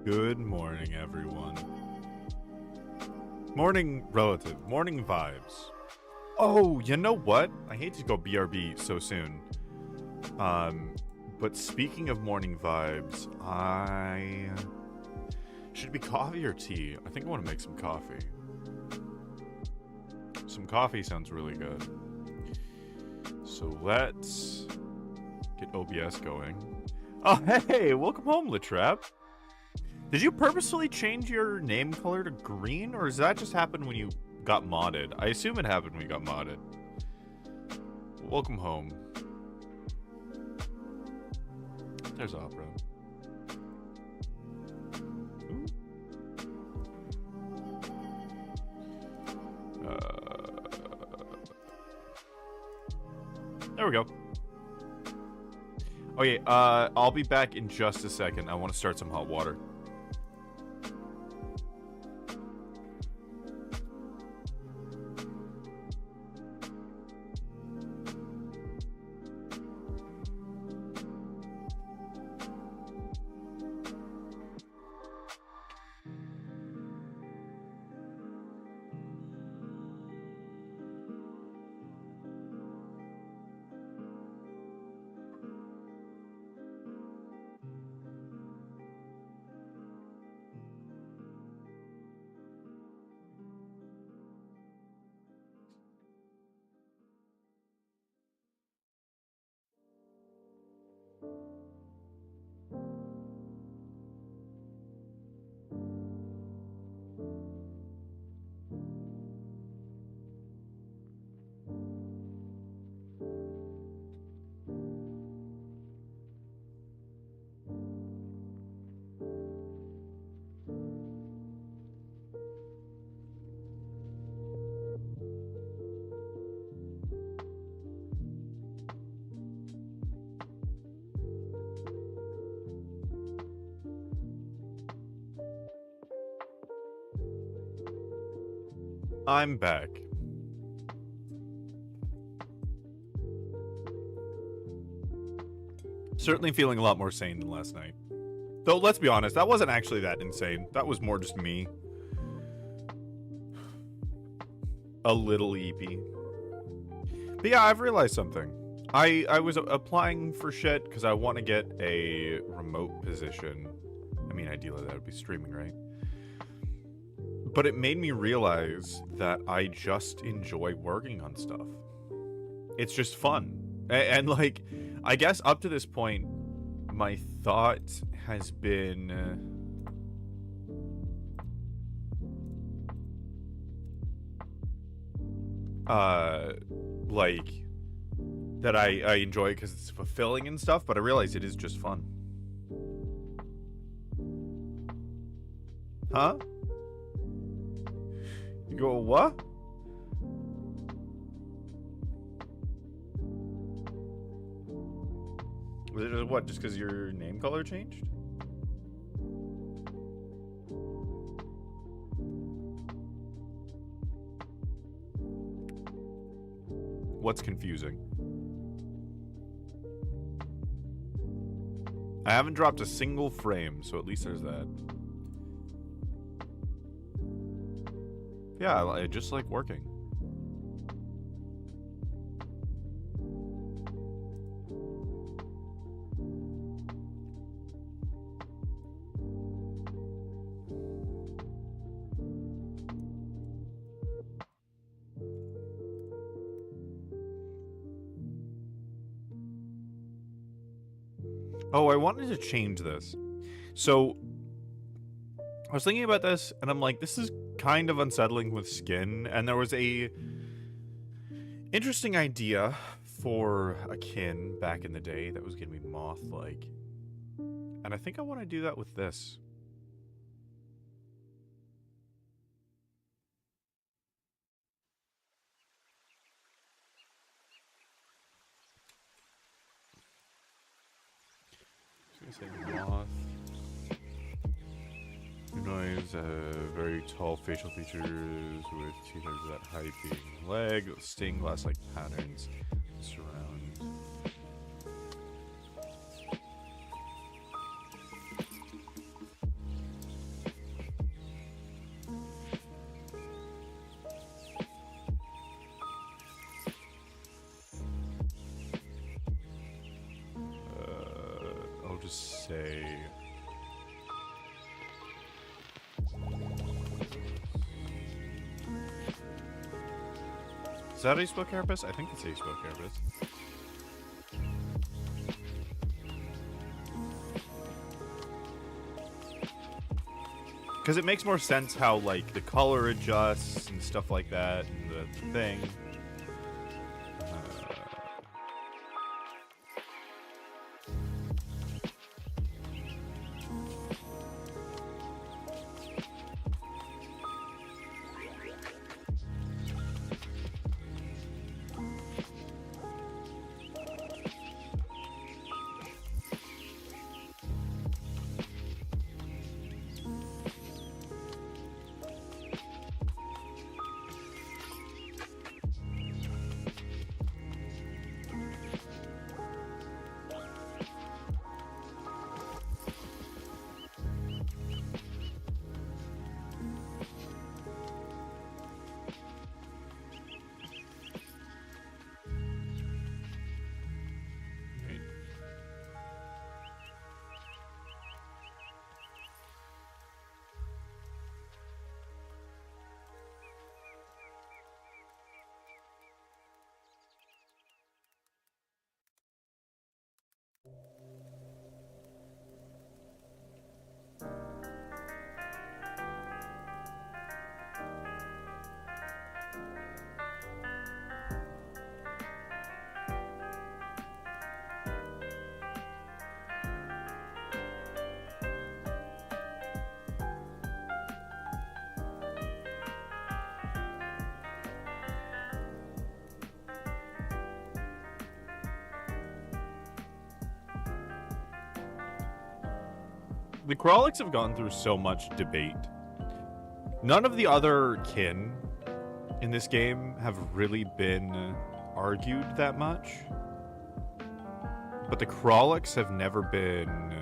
Good morning, everyone. Morning, relative. Morning vibes. Oh, you know what? I hate to go BRB so soon. But speaking of morning vibes, should it be coffee or tea? I think I want to make some coffee. Some coffee sounds really good. So let's get OBS going. Oh, hey! Welcome home, Latrap. Did you purposely change your name color to green, or does that just happen when you got modded? I assume it happened when you got modded. Welcome home. There's Opera. Ooh. There we go. Oh yeah, I'll be back in just a second. I want to start some hot water. I'm back. Certainly feeling a lot more sane than last night. Though, let's be honest, that wasn't actually that insane. That was more just me. A little eepy. But yeah, I've realized something. I was applying for shit because I want to get a remote position. I mean, ideally that would be streaming, right? But it made me realize that I just enjoy working on stuff. It's just fun. And like, I guess up to this point, my thought has been... like, that I enjoy it because it's fulfilling and stuff, but I realize it is just fun. Huh? You go, what? Was it just, what, just because your name color changed? What's confusing? I haven't dropped a single frame, so at least there's that. Yeah, I just like working. Oh, I wanted to change this. So, I was thinking about this, and I'm like, this is kind of unsettling with skin, and there was a interesting idea for a kin back in the day that was going to be moth-like. And I think I want to do that with this. I was going to say moth. Noise, very tall facial features with two times that height being leg, stained glass-like patterns surround. to say. Is that how you spell carapace? I think that's how you spell carapace. Because it makes more sense how, like, the color adjusts and stuff like that, and the thing. The Krolliks have gone through so much debate. None of the other kin in this game have really been argued that much. But the Krolliks have never been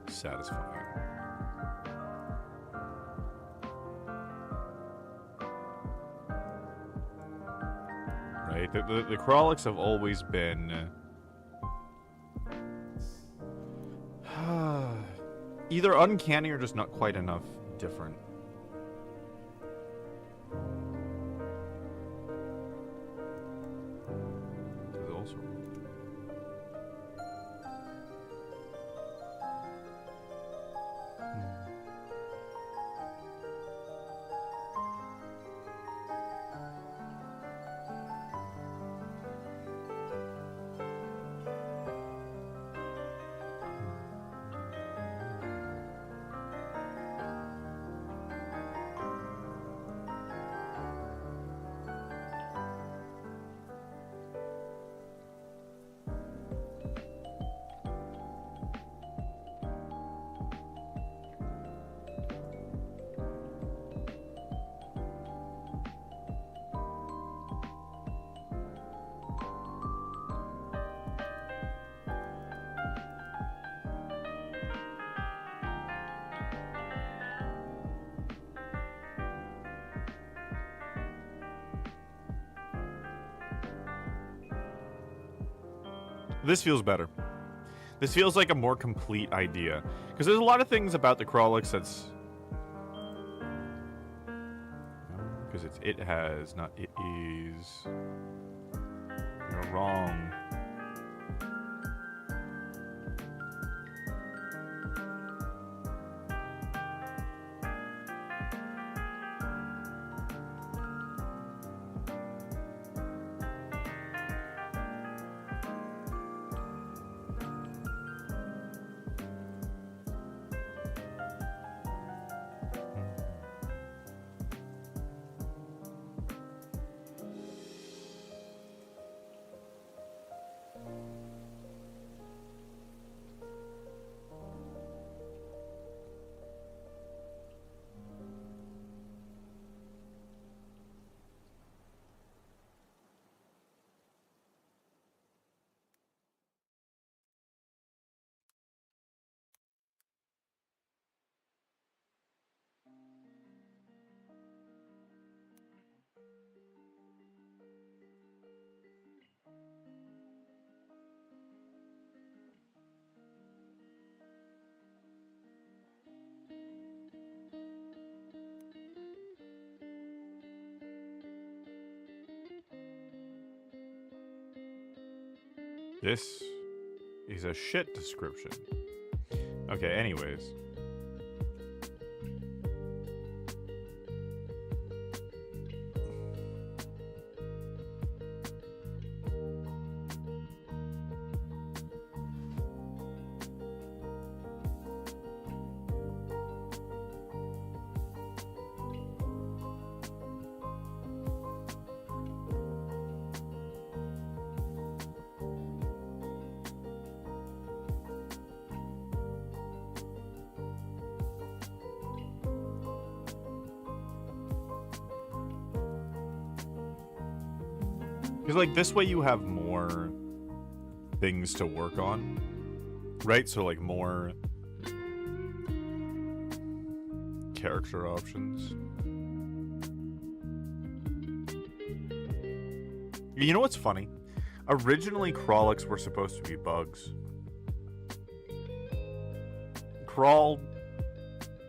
satisfying. Right? The Krolliks have always been either uncanny or just not quite enough different. This feels better. This feels like a more complete idea. Because there's a lot of things about the Krolliks that's... Because it's it has, not it is. You're wrong. This is a shit description. Okay, anyways. Because, like, this way you have more things to work on, right? So, like, more character options. You know what's funny? Originally, Krolliks were supposed to be bugs. Crawl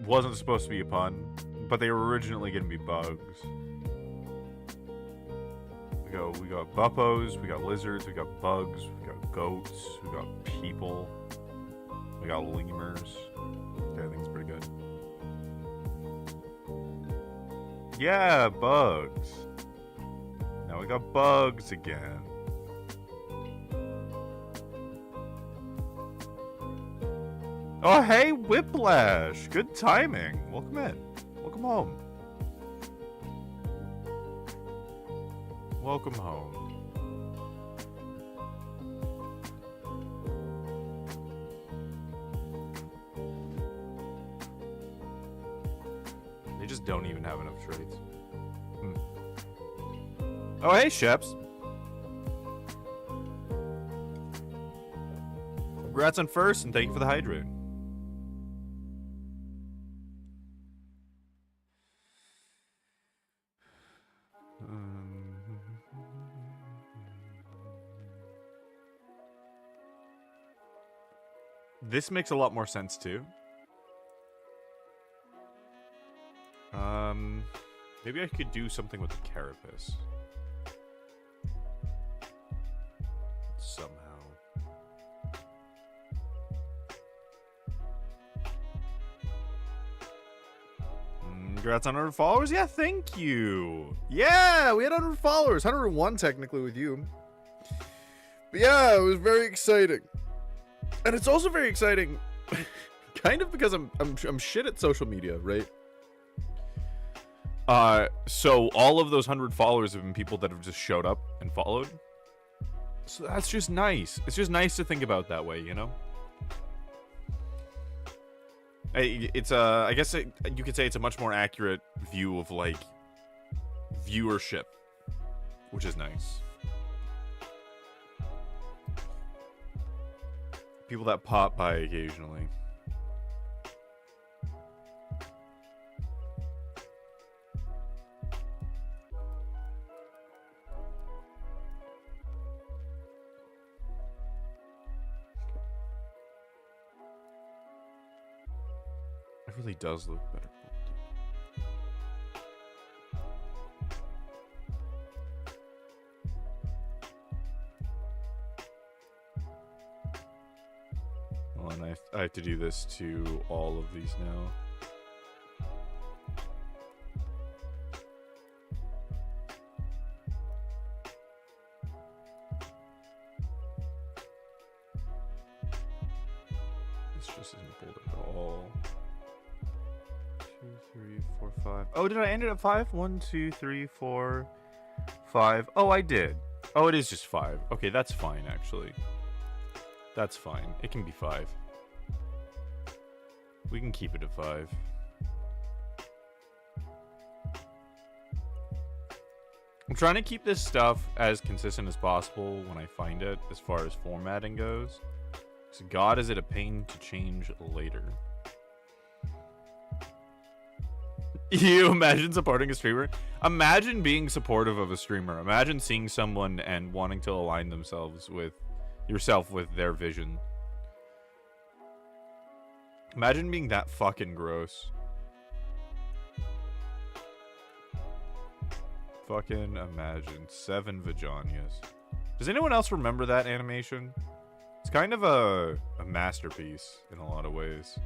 wasn't supposed to be a pun, but they were originally going to be bugs. We got buppos, we got lizards, we got bugs, we got goats, we got people, we got lemurs. Okay, I think it's pretty good. Yeah, bugs. Now we got bugs again. Oh, hey, Whiplash! Good timing. Welcome in. Welcome home. Welcome home. They just don't even have enough traits. Oh, hey, Sheps. Congrats on first, and thank you for the hydrate. This makes a lot more sense too. Maybe I could do something with the carapace. Somehow. Congrats on 100 followers. Yeah, thank you. Yeah, we had 100 followers. 101 technically with you. But yeah, it was very exciting. And it's also very exciting, kind of because I'm shit at social media, right? So all of those 100 followers have been people that have just showed up and followed. So that's just nice. It's just nice to think about that way, you know? It's I guess you could say it's a much more accurate view of, like, viewership, which is nice. People that pop by occasionally. It really does look better. Well, and I have to do this to all of these now. This just isn't pulled at all. 2, 3, 4, 5. Oh, did I end it at 5? 1, 2, 3, 4, 5. Oh, I did. Oh, it is just 5. Okay, that's fine, actually. That's fine. It can be 5. We can keep it at 5. I'm trying to keep this stuff as consistent as possible when I find it, as far as formatting goes. So God, is it a pain to change later? You imagine supporting a streamer? Imagine being supportive of a streamer. Imagine seeing someone and wanting to align themselves with yourself with their vision. Imagine being that fucking gross. Fucking imagine. 7 vaginas. Does anyone else remember that animation? It's kind of a masterpiece in a lot of ways.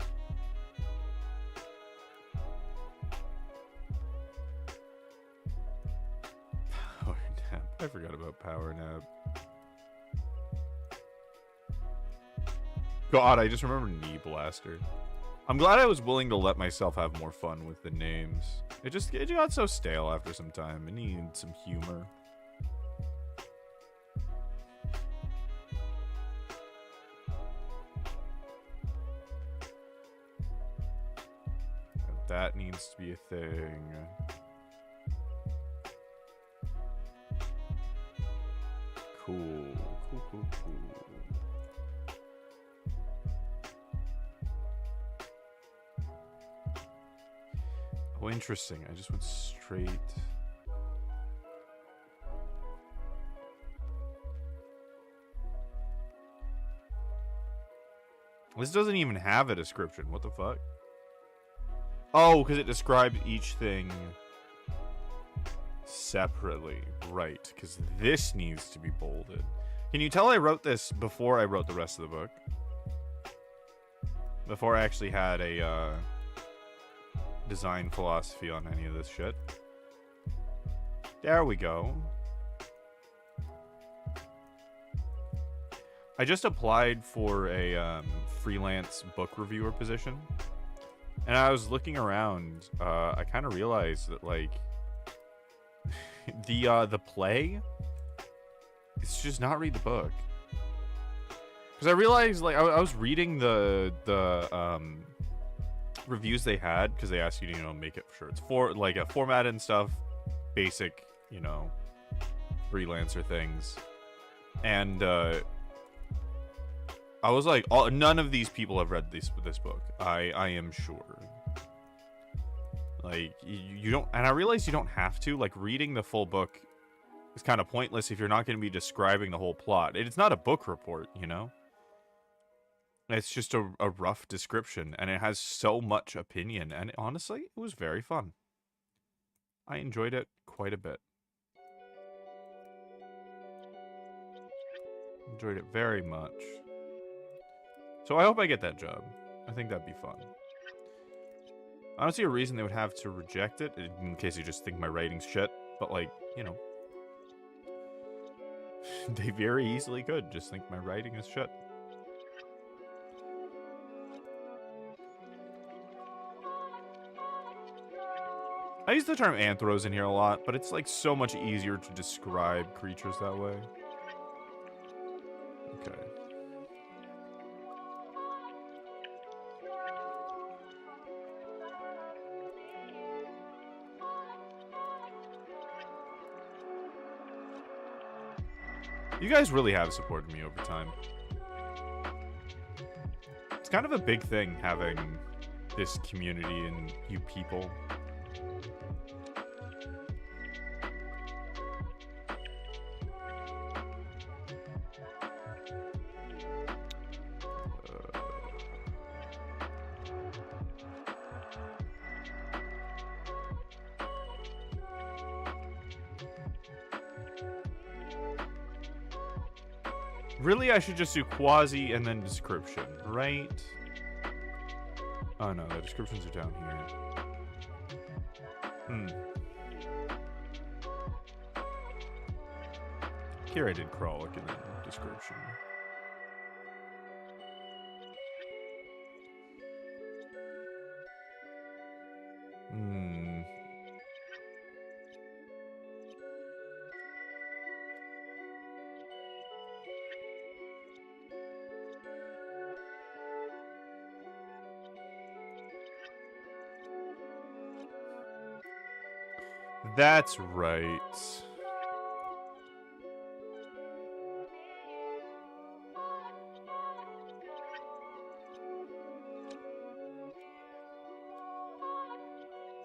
Power nap. I forgot about power nap. God, I just remember Knee Blaster. I'm glad I was willing to let myself have more fun with the names. It got so stale after some time. It needed some humor. That needs to be a thing. Cool. Cool. Oh, interesting. I just went straight. This doesn't even have a description. What the fuck? Oh, because it described each thing separately. Right, because this needs to be bolded. Can you tell I wrote this before I wrote the rest of the book? Before I actually had a design philosophy on any of this shit. There we go. I just applied for a freelance book reviewer position. And I was looking around, I kind of realized that, like, the play, it's just not read the book. Because I realized, like, I was reading the reviews they had, because they asked you to, you know, make it sure it's like a format and stuff, basic, you know, freelancer things. And I was like, none of these people have read this book. I am sure. Like, you don't, and I realize you don't have to. Like, reading the full book is kind of pointless if you're not going to be describing the whole plot. It's not a book report, you know? It's just a rough description, and it has so much opinion, and honestly, it was very fun. I enjoyed it quite a bit. Enjoyed it very much. So I hope I get that job. I think that'd be fun. I don't see a reason they would have to reject it, in case you just think my writing's shit, but, like, you know. They very easily could just think my writing is shit. I use the term anthros in here a lot, but it's, like, so much easier to describe creatures that way. Okay. You guys really have supported me over time. It's kind of a big thing having this community and you people. Really, I should just do quasi and then description, right? Oh no, the descriptions are down here. Here I did Kralik and then description. That's right.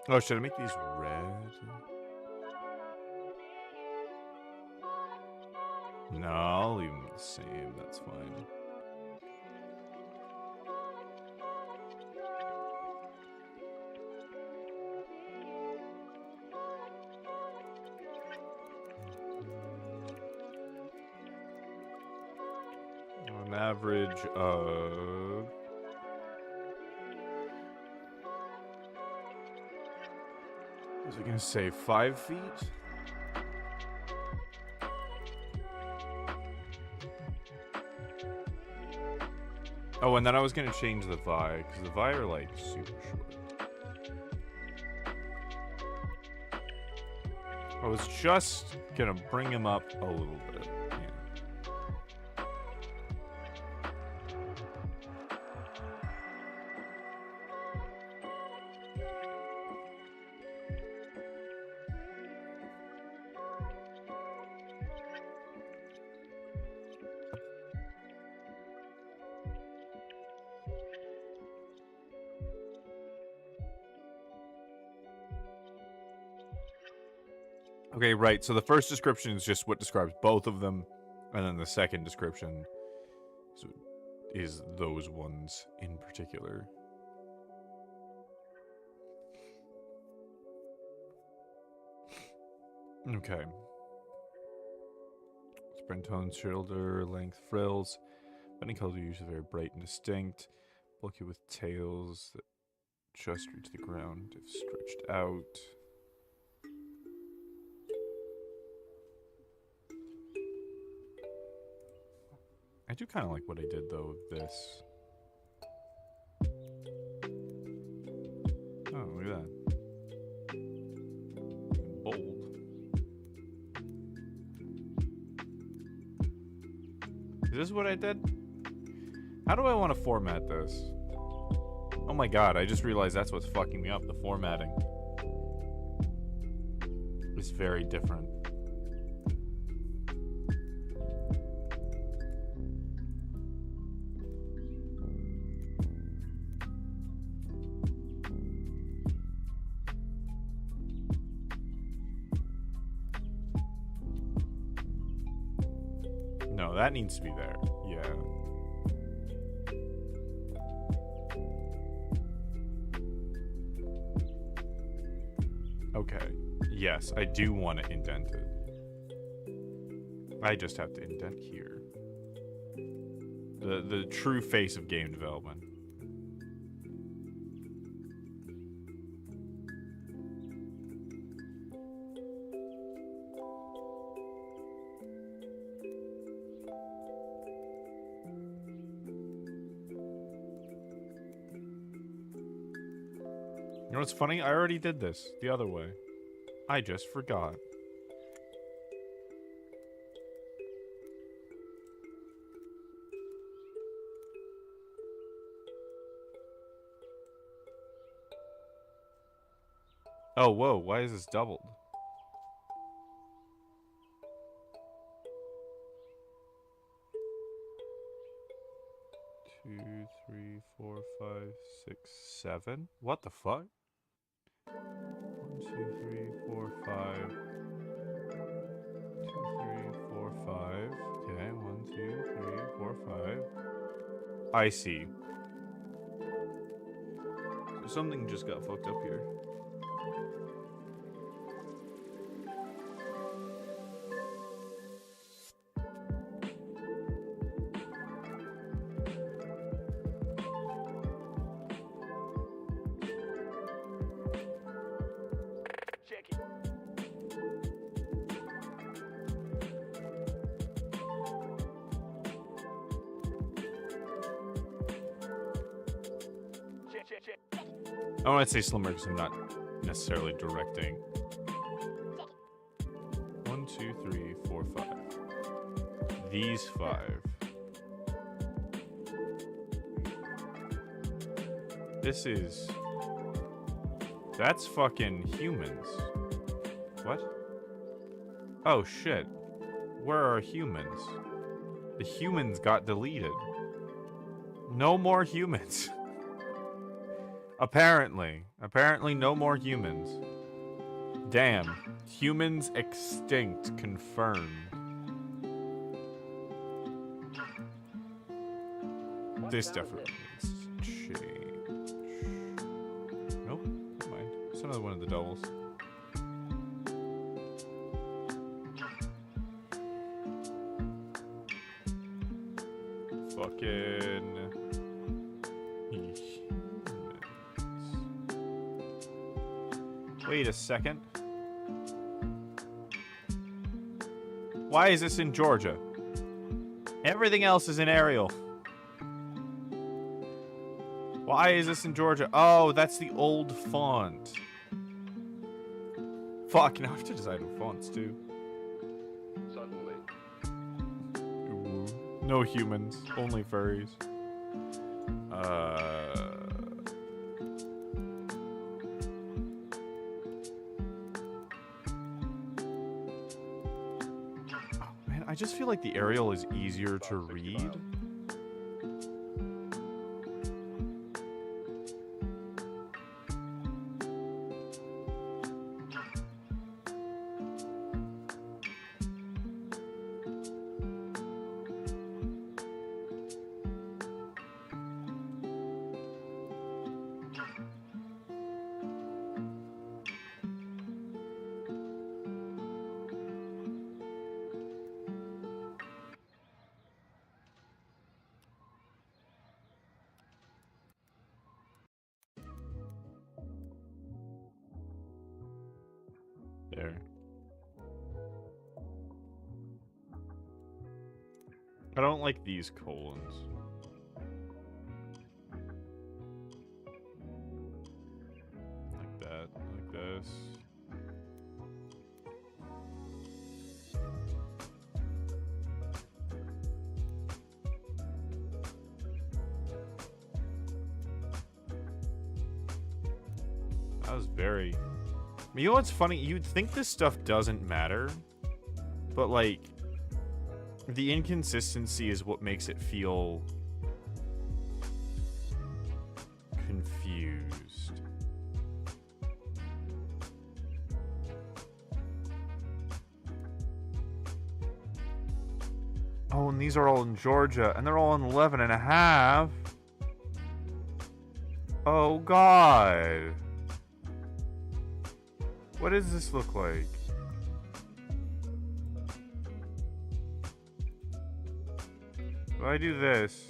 Oh, should I make these red? No, I'll leave them the same. That's fine. average of... Was I gonna say 5 feet? Oh, and then I was gonna change the Vi, because the Vi are like super short. I was just gonna bring him up a little bit. Yeah. Okay, right. So the first description is just what describes both of them, and then the second description is those ones in particular. Okay. Sprint tones, shoulder length frills. Bending colors are usually very bright and distinct. Bulky with tails that just reach the ground if stretched out. I do kind of like what I did, though, with this. Oh, look at that. Bold. Is this what I did? How do I want to format this? Oh my god, I just realized that's what's fucking me up. The formatting is very different. No, that needs to be there. Yeah. Okay. Yes, I do want to indent it. I just have to indent here. The true face of game development. You know what's funny? I already did this the other way. I just forgot. Oh, whoa, why is this doubled? Two, three, four, five, six, seven. What the fuck? 1, 2, 3, 4, 5. 2, 3, 4, 5. Okay, 1, 2, 3, 4, 5. I see. So something just got fucked up here. I want to say slimmer because I'm not necessarily directing. 1, 2, 3, 4, 5. These 5. This is... That's fucking humans. What? Oh shit. Where are humans? The humans got deleted. No more humans. Apparently no more humans. Damn. Humans extinct confirmed. This definitely needs to change. Nope, never mind. It's another one of the doubles. Fuck. Oaken. Wait a second. Why is this in Georgia? Everything else is in Arial. Why is this in Georgia? Oh, that's the old font. Fuck, now I have to decide on fonts too. Suddenly. Ooh, no humans, only furries. Oh, man, I just feel like the Arial is easier to read. There. I don't like these colons. Like that, like this. That was very... You know what's funny? You'd think this stuff doesn't matter, but like, the inconsistency is what makes it feel confused. Oh, and these are all in Georgia, and they're all in 11.5. Oh, God. What does this look like? If I do this,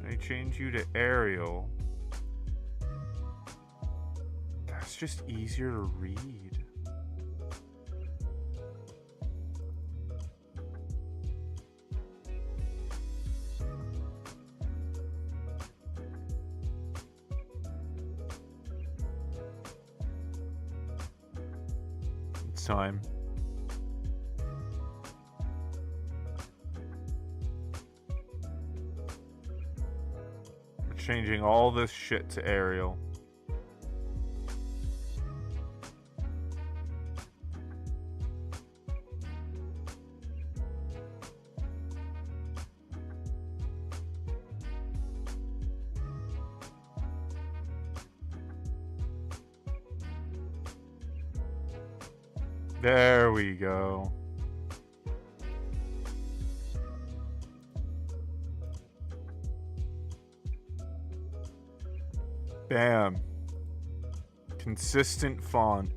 I change you to Arial. That's just easier to read. It's time. We're changing all this shit to Arial. There we go. Bam. Consistent font.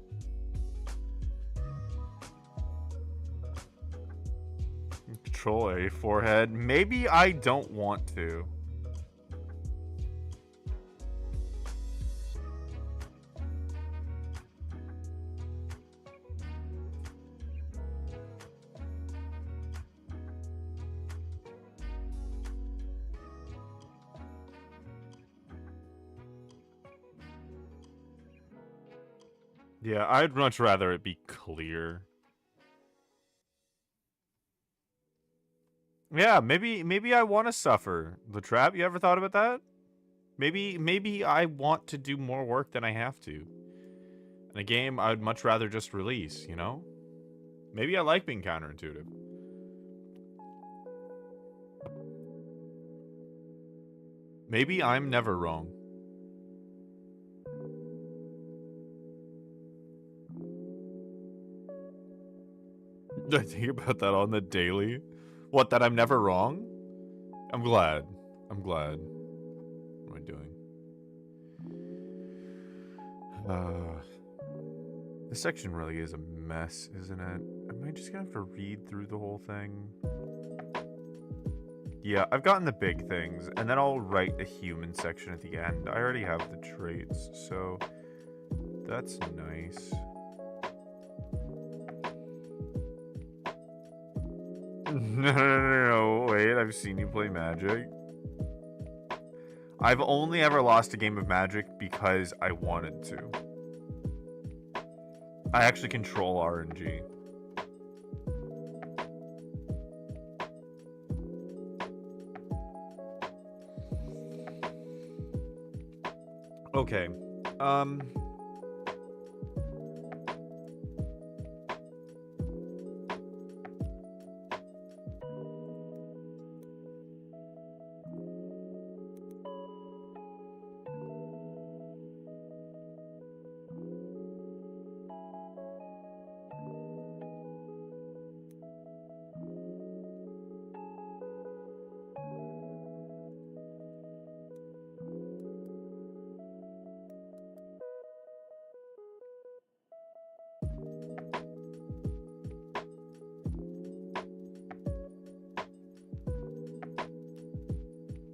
Control A forehead. Maybe I don't want to. Yeah, I'd much rather it be clear. Yeah, maybe I want to suffer. The trap, you ever thought about that? Maybe I want to do more work than I have to. In a game, I would much rather just release, you know? Maybe I like being counterintuitive. Maybe I'm never wrong. I think about that on the daily. What, that I'm never wrong? I'm glad. I'm glad. What am I doing? This section really is a mess, isn't it? Am I just gonna have to read through the whole thing? Yeah, I've gotten the big things, and then I'll write a human section at the end. I already have the traits, so that's nice. No, wait, I've seen you play Magic. I've only ever lost a game of Magic because I wanted to. I actually control RNG. Okay.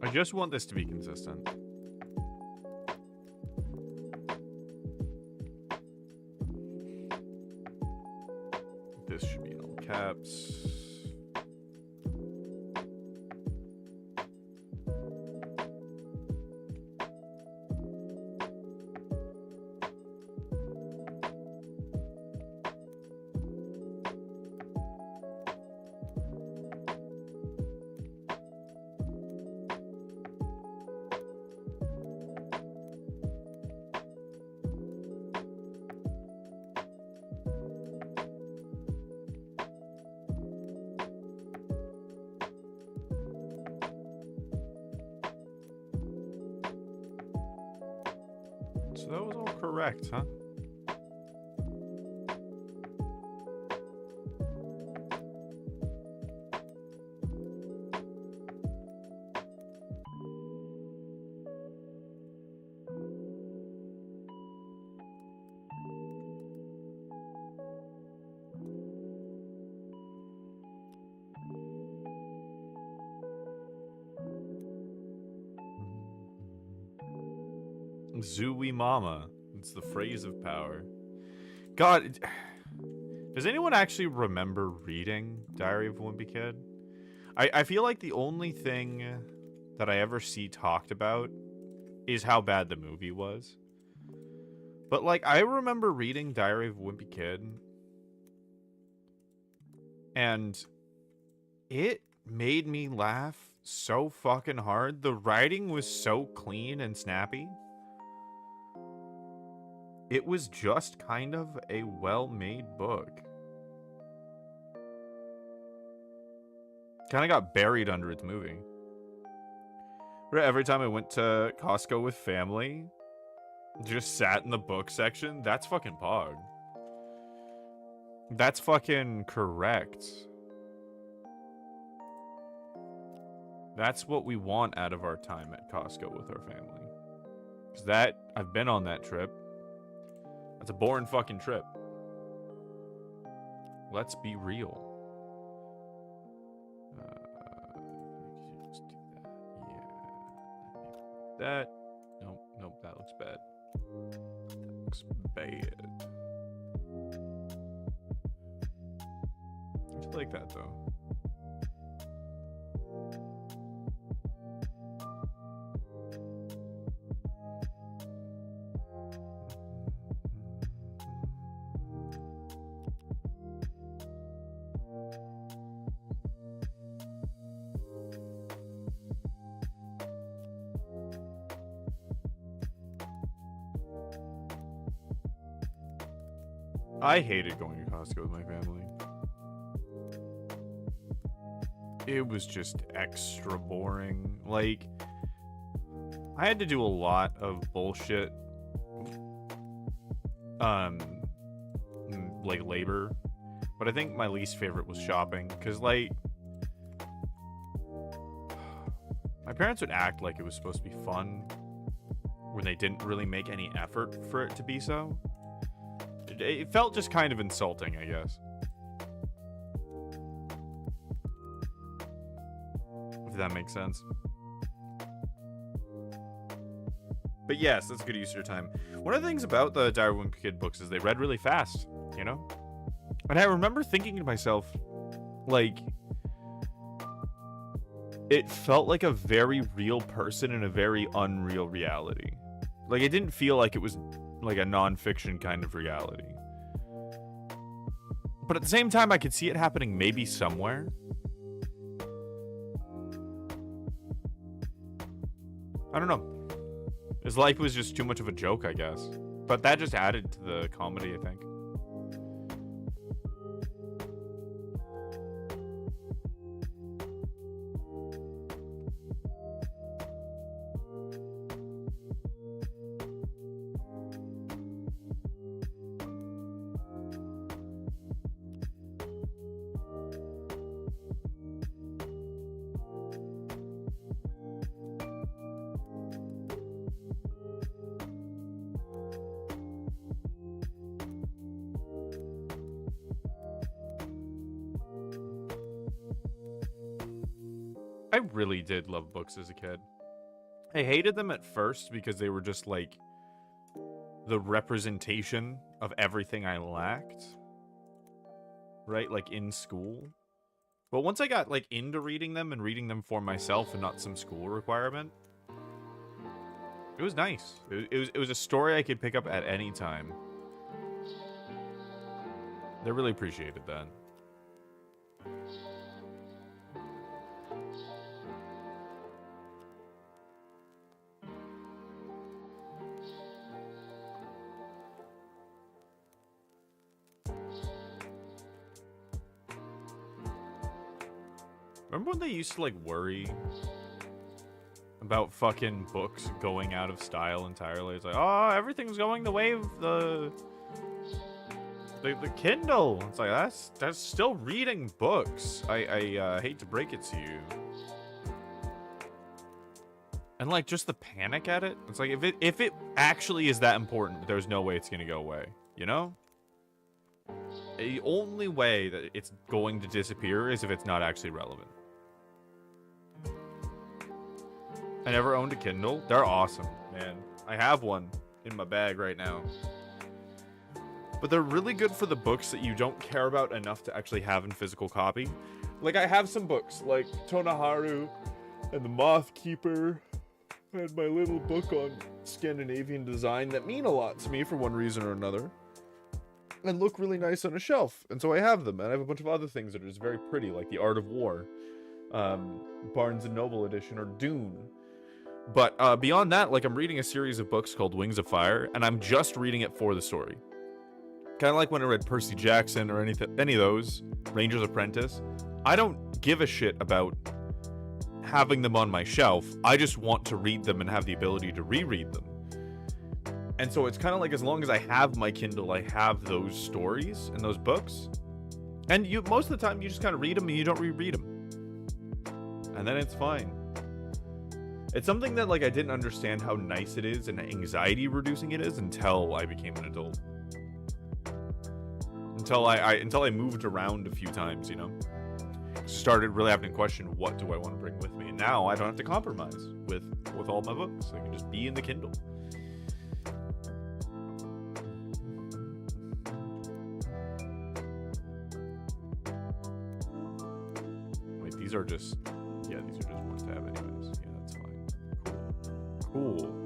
I just want this to be consistent. This should be in all caps. So that was all correct, huh? Zooey Mama. It's the phrase of power. God, does anyone actually remember reading Diary of a Wimpy Kid? I feel like the only thing that I ever see talked about is how bad the movie was. But, like, I remember reading Diary of a Wimpy Kid, and it made me laugh so fucking hard. The writing was so clean and snappy. It was just kind of a well-made book. Kind of got buried under its movie. Every time I went to Costco with family, just sat in the book section, that's fucking pog. That's fucking correct. That's what we want out of our time at Costco with our family. Because that, I've been on that trip. That's a boring fucking trip. Let's be real. Just do that. Yeah. That. Nope. Nope. That looks bad. That looks bad. I just like that though. I hated going to Costco with my family. It was just extra boring. Like, I had to do a lot of bullshit, like labor. But I think my least favorite was shopping, because, like, my parents would act like it was supposed to be fun when they didn't really make any effort for it to be so. It felt just kind of insulting, I guess. If that makes sense. But yes, that's a good use of your time. One of the things about the Diary of a Wimpy Kid books is they read really fast, you know? And I remember thinking to myself, like, it felt like a very real person in a very unreal reality. Like, it didn't feel like it was like a non-fiction kind of reality. But at the same time, I could see it happening maybe somewhere. I don't know. His life was just too much of a joke, I guess. But that just added to the comedy, I think. I really did love books as a kid. I hated them at first because they were just like the representation of everything I lacked. Right? Like in school. But once I got like into reading them and reading them for myself and not some school requirement, it was nice. It was a story I could pick up at any time. They really appreciated that. Remember when they used to like worry about fucking books going out of style entirely? It's like, oh, everything's going the way of the Kindle. It's like that's still reading books. I hate to break it to you. And like just the panic at it. It's like if it actually is that important, there's no way it's gonna go away. You know? The only way that it's going to disappear is if it's not actually relevant. I never owned a Kindle. They're awesome, man. I have one in my bag right now. But they're really good for the books that you don't care about enough to actually have in physical copy. Like, I have some books, like Tonoharu and The Moth Keeper and my little book on Scandinavian design that mean a lot to me for one reason or another. And look really nice on a shelf. And so I have them. And I have a bunch of other things that are just very pretty, like The Art of War, Barnes & Noble edition, or Dune. But beyond that, like, I'm reading a series of books called Wings of Fire, and I'm just reading it for the story. Kind of like when I read Percy Jackson or any of those, Ranger's Apprentice. I don't give a shit about having them on my shelf. I just want to read them and have the ability to reread them. And so it's kind of like, as long as I have my Kindle, I have those stories and those books. And most of the time, you just kind of read them and you don't reread them. And then it's fine. It's something that, like, I didn't understand how nice it is and anxiety reducing it is until I became an adult. Until I moved around a few times, you know? Started really having to question, what do I want to bring with me? And now I don't have to compromise with all my books. I can just be in the Kindle. Wait, these are just ones to have anyways. Yeah, that's fine. Cool.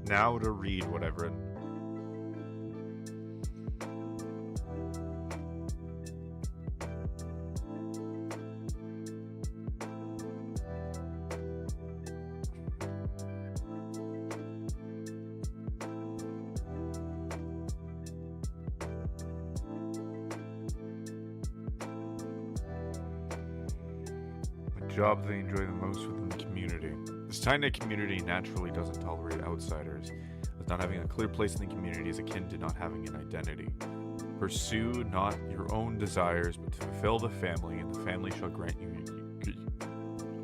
Now to read what I've written. Job they enjoy the most within the community. This tight-knit community naturally doesn't tolerate outsiders, as not having a clear place in the community is akin to not having an identity. Pursue not your own desires, but to fulfill the family, and the family shall grant you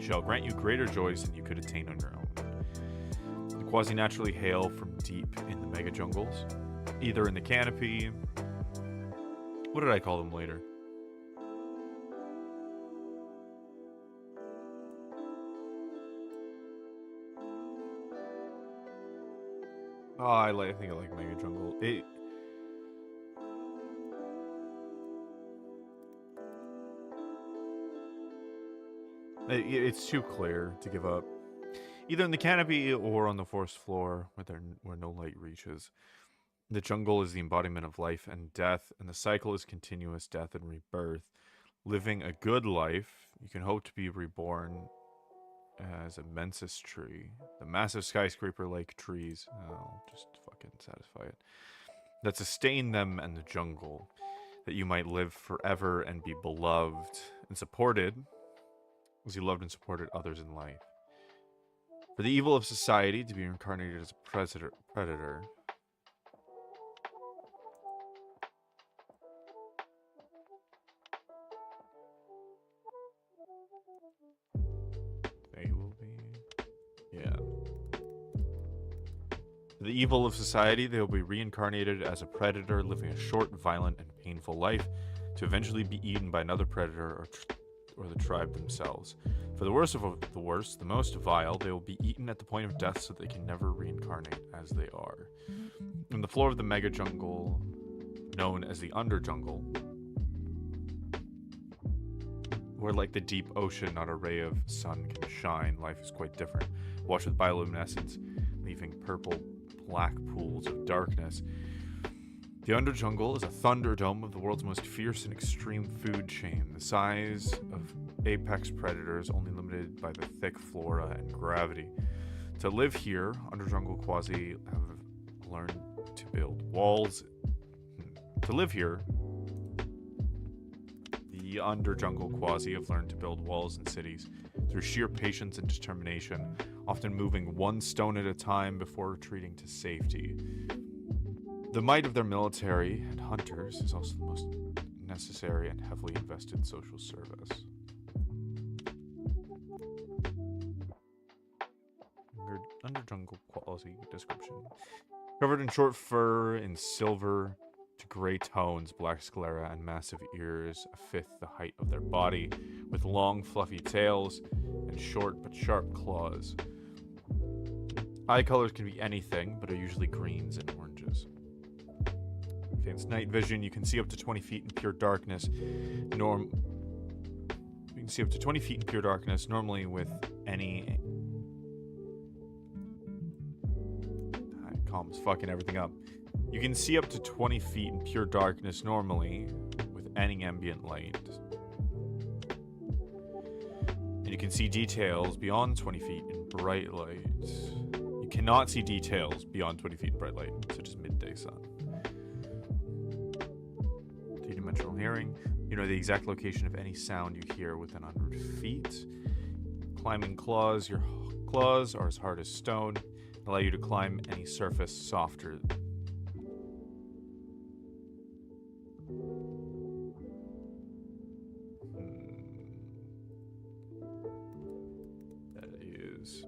shall grant you greater joys than you could attain on your own. The quasi naturally hail from deep in the mega jungles, either in the canopy. What did I call them later? Oh, I think I like mega jungle. It's too clear to give up. Either in the canopy or on the forest floor where no light reaches. The jungle is the embodiment of life and death, and the cycle is continuous death and rebirth. Living a good life, you can hope to be reborn as a mensis tree. The massive skyscraper-like trees, I'll just fucking satisfy it, that sustain them and the jungle, that you might live forever and be beloved and supported as you loved and supported others in life. For the evil of society to be reincarnated as a predator. They will be... Yeah. For the evil of society, they will be reincarnated as a predator, living a short, violent, and painful life, to eventually be eaten by another predator or the tribe themselves. For the worst of the worst, the most vile, they will be eaten at the point of death so they can never reincarnate as they are. On the floor of the mega jungle, known as the underjungle, where like the deep ocean not a ray of sun can shine, life is quite different. Washed with bioluminescence, leaving purple black pools of darkness. The Underjungle is a thunderdome of the world's most fierce and extreme food chain, the size of apex predators, only limited by the thick flora and gravity. To live here, Underjungle Quasi have learned to build walls. To live here, the Underjungle Quasi have learned to build walls and cities through sheer patience and determination, often moving one stone at a time before retreating to safety. The might of their military and hunters is also the most necessary and heavily invested social service. Underjungle quality description. Covered in short fur in silver to gray tones, black sclera, and massive ears, a fifth the height of their body, with long fluffy tails and short but sharp claws. Eye colors can be anything, but are usually greens and oranges. Advanced night vision, you can see up to 20 feet in pure darkness. You can see up to 20 feet in pure darkness, normally with any... Calm's fucking everything up. You can see up to 20 feet in pure darkness, normally with any ambient light. And you can see details beyond 20 feet in bright light. You cannot see details beyond 20 feet in bright light, such as midday sun. Dimensional hearing. You know the exact location of any sound you hear within 100 feet. Climbing claws. Your claws are as hard as stone. Allow you to climb any surface softer. That is.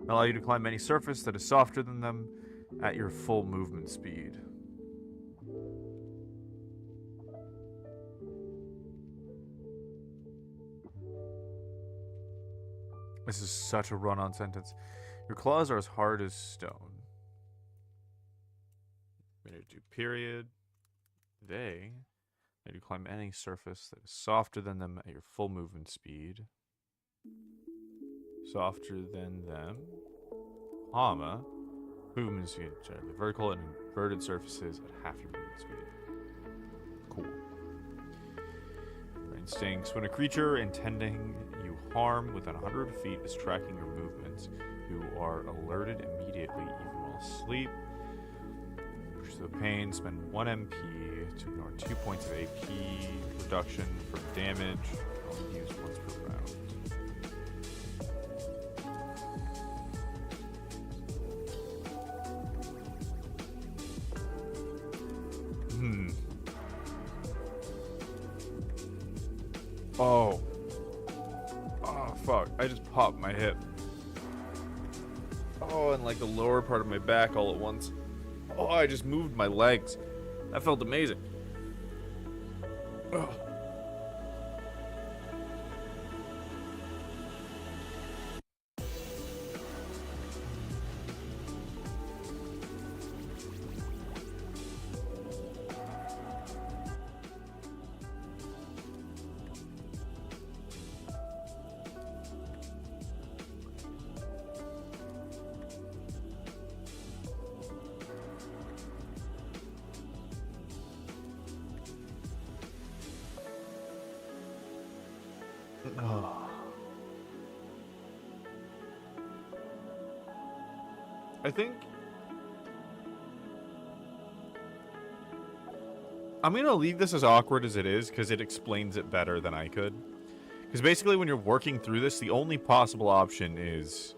Allow you to climb any surface that is softer than them at your full movement speed. This is such a run-on sentence. Your claws are as hard as stone. Minute 2 period. They let you climb any surface that is softer than them at your full movement speed. Softer than them. Comma. Movement speed. The vertical and inverted surfaces at half your movement speed. Cool. Instincts. When a creature intending you harm within 100 feet is tracking your movements, you are alerted immediately, even while asleep. Push the pain, spend 1 MP to ignore 2 points of AP reduction for damage. Only used once per round. Oh. Oh, fuck. I just popped my hip. Oh, and like the lower part of my back all at once. Oh, I just moved my legs. That felt amazing. Ugh. I think I'm gonna leave this as awkward as it is because it explains it better than I could. Because basically, when you're working through this, the only possible option is,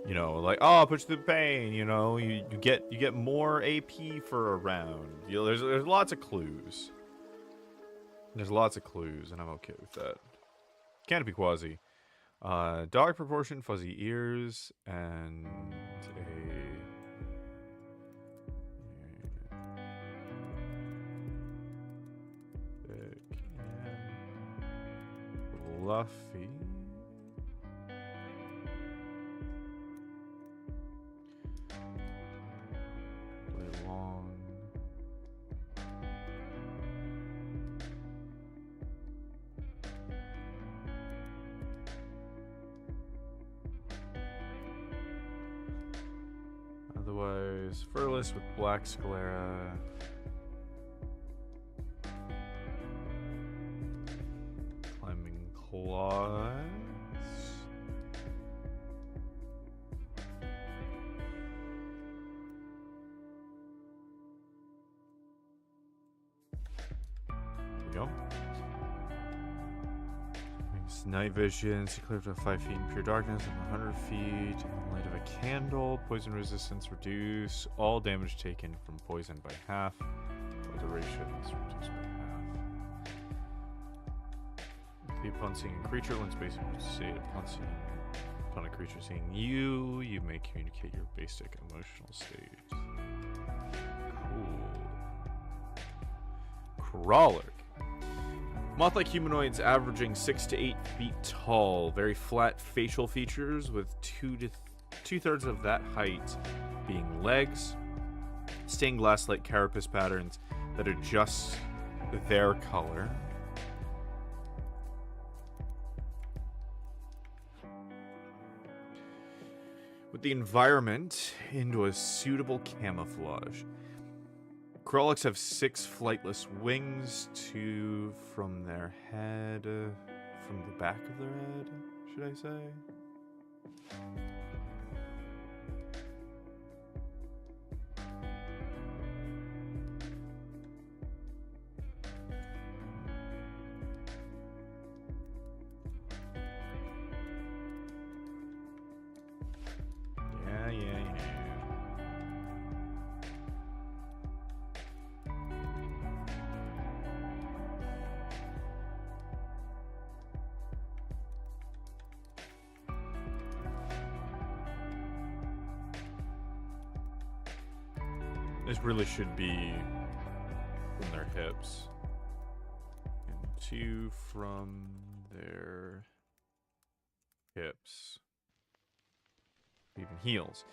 you know, like, oh, push the pain. You know, you get more AP for a round. You know, there's lots of clues. There's lots of clues, and I'm okay with that. Canopy Quasi. Dog proportion, fuzzy ears, and thick and fluffy. Really long. Otherwise, furless with black sclera. Climbing claws. There we go. Night vision, see clear to 5 feet in pure darkness and 100 feet in the light of a candle. Poison resistance reduce. All damage taken from poison by half. Duration is reduced by half. Upon seeing a creature, when space state upon a creature seeing you, you may communicate your basic emotional state. Cool. Crawler. Moth-like humanoids averaging 6 to 8 feet tall, very flat facial features with two-thirds of that height being legs, stained glass-like carapace patterns that adjust their color. With the environment into a suitable camouflage. Krolloks have 6 flightless wings, 2 from their head, from the back of their head, should I say? Yeah. This really should be from their hips. And 2 from their hips. Even heels.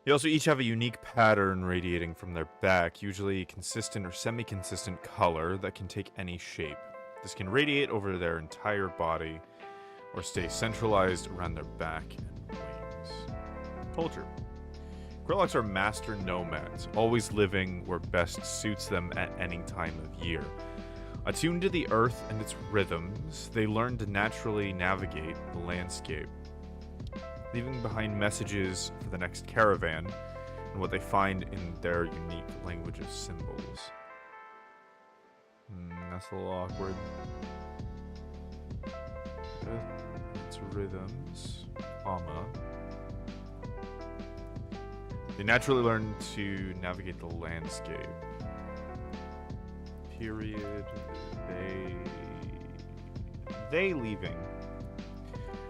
They also each have a unique pattern radiating from their back, usually consistent or semi-consistent color that can take any shape. This can radiate over their entire body or stay centralized around their back and wings. Culture. Krolloks are master nomads, always living where best suits them at any time of year. Attuned to the earth and its rhythms, they learn to naturally navigate the landscape, leaving behind messages for the next caravan and what they find in their unique language of symbols. That's a little awkward. Its rhythms, comma. They naturally learn to navigate the landscape. Period. They leaving.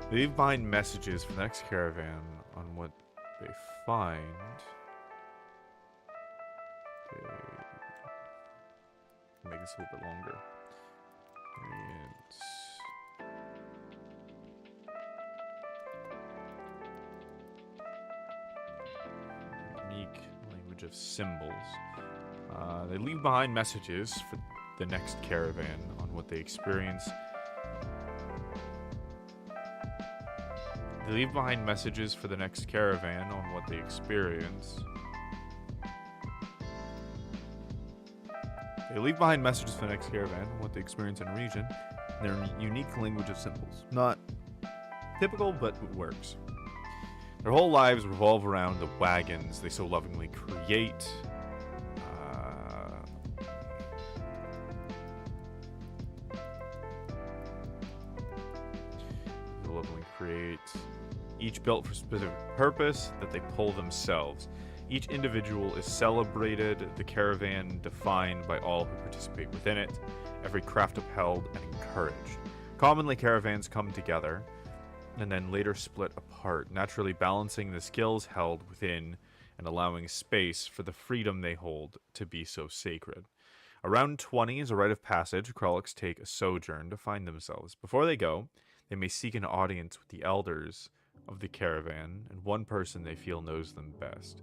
They leave behind messages for the next caravan on what they find. Okay. Make this a little bit longer. It's unique language of symbols. They leave behind messages for the next caravan on what they experience. They leave behind messages for the next caravan on what they experience. They leave behind messages for the next caravan on what they experience in a region. Their unique language of symbols. Not typical, but it works. Their whole lives revolve around the wagons they so lovingly create. They lovingly create. Each built for a specific purpose that they pull themselves. Each individual is celebrated, the caravan defined by all who participate within it, every craft upheld and encouraged. Commonly, caravans come together and then later split apart, naturally balancing the skills held within and allowing space for the freedom they hold to be so sacred. Around 20 is a rite of passage. Krolloks take a sojourn to find themselves. Before they go, they may seek an audience with the elders of the caravan and one person they feel knows them best.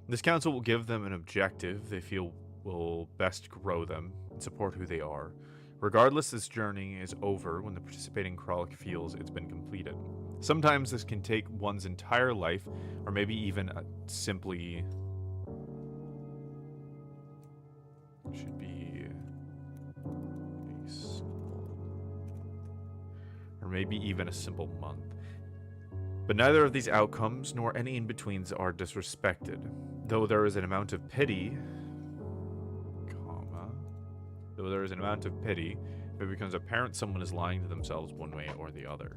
This council will give them an objective they feel will best grow them and support who they are. Regardless, this journey is over when the participating Krolok feels it's been completed. Sometimes this can take one's entire life, or maybe even simply... should be... or maybe even a simple month. But neither of these outcomes, nor any in-betweens, are disrespected. Though there is an amount of pity, if it becomes apparent someone is lying to themselves one way or the other.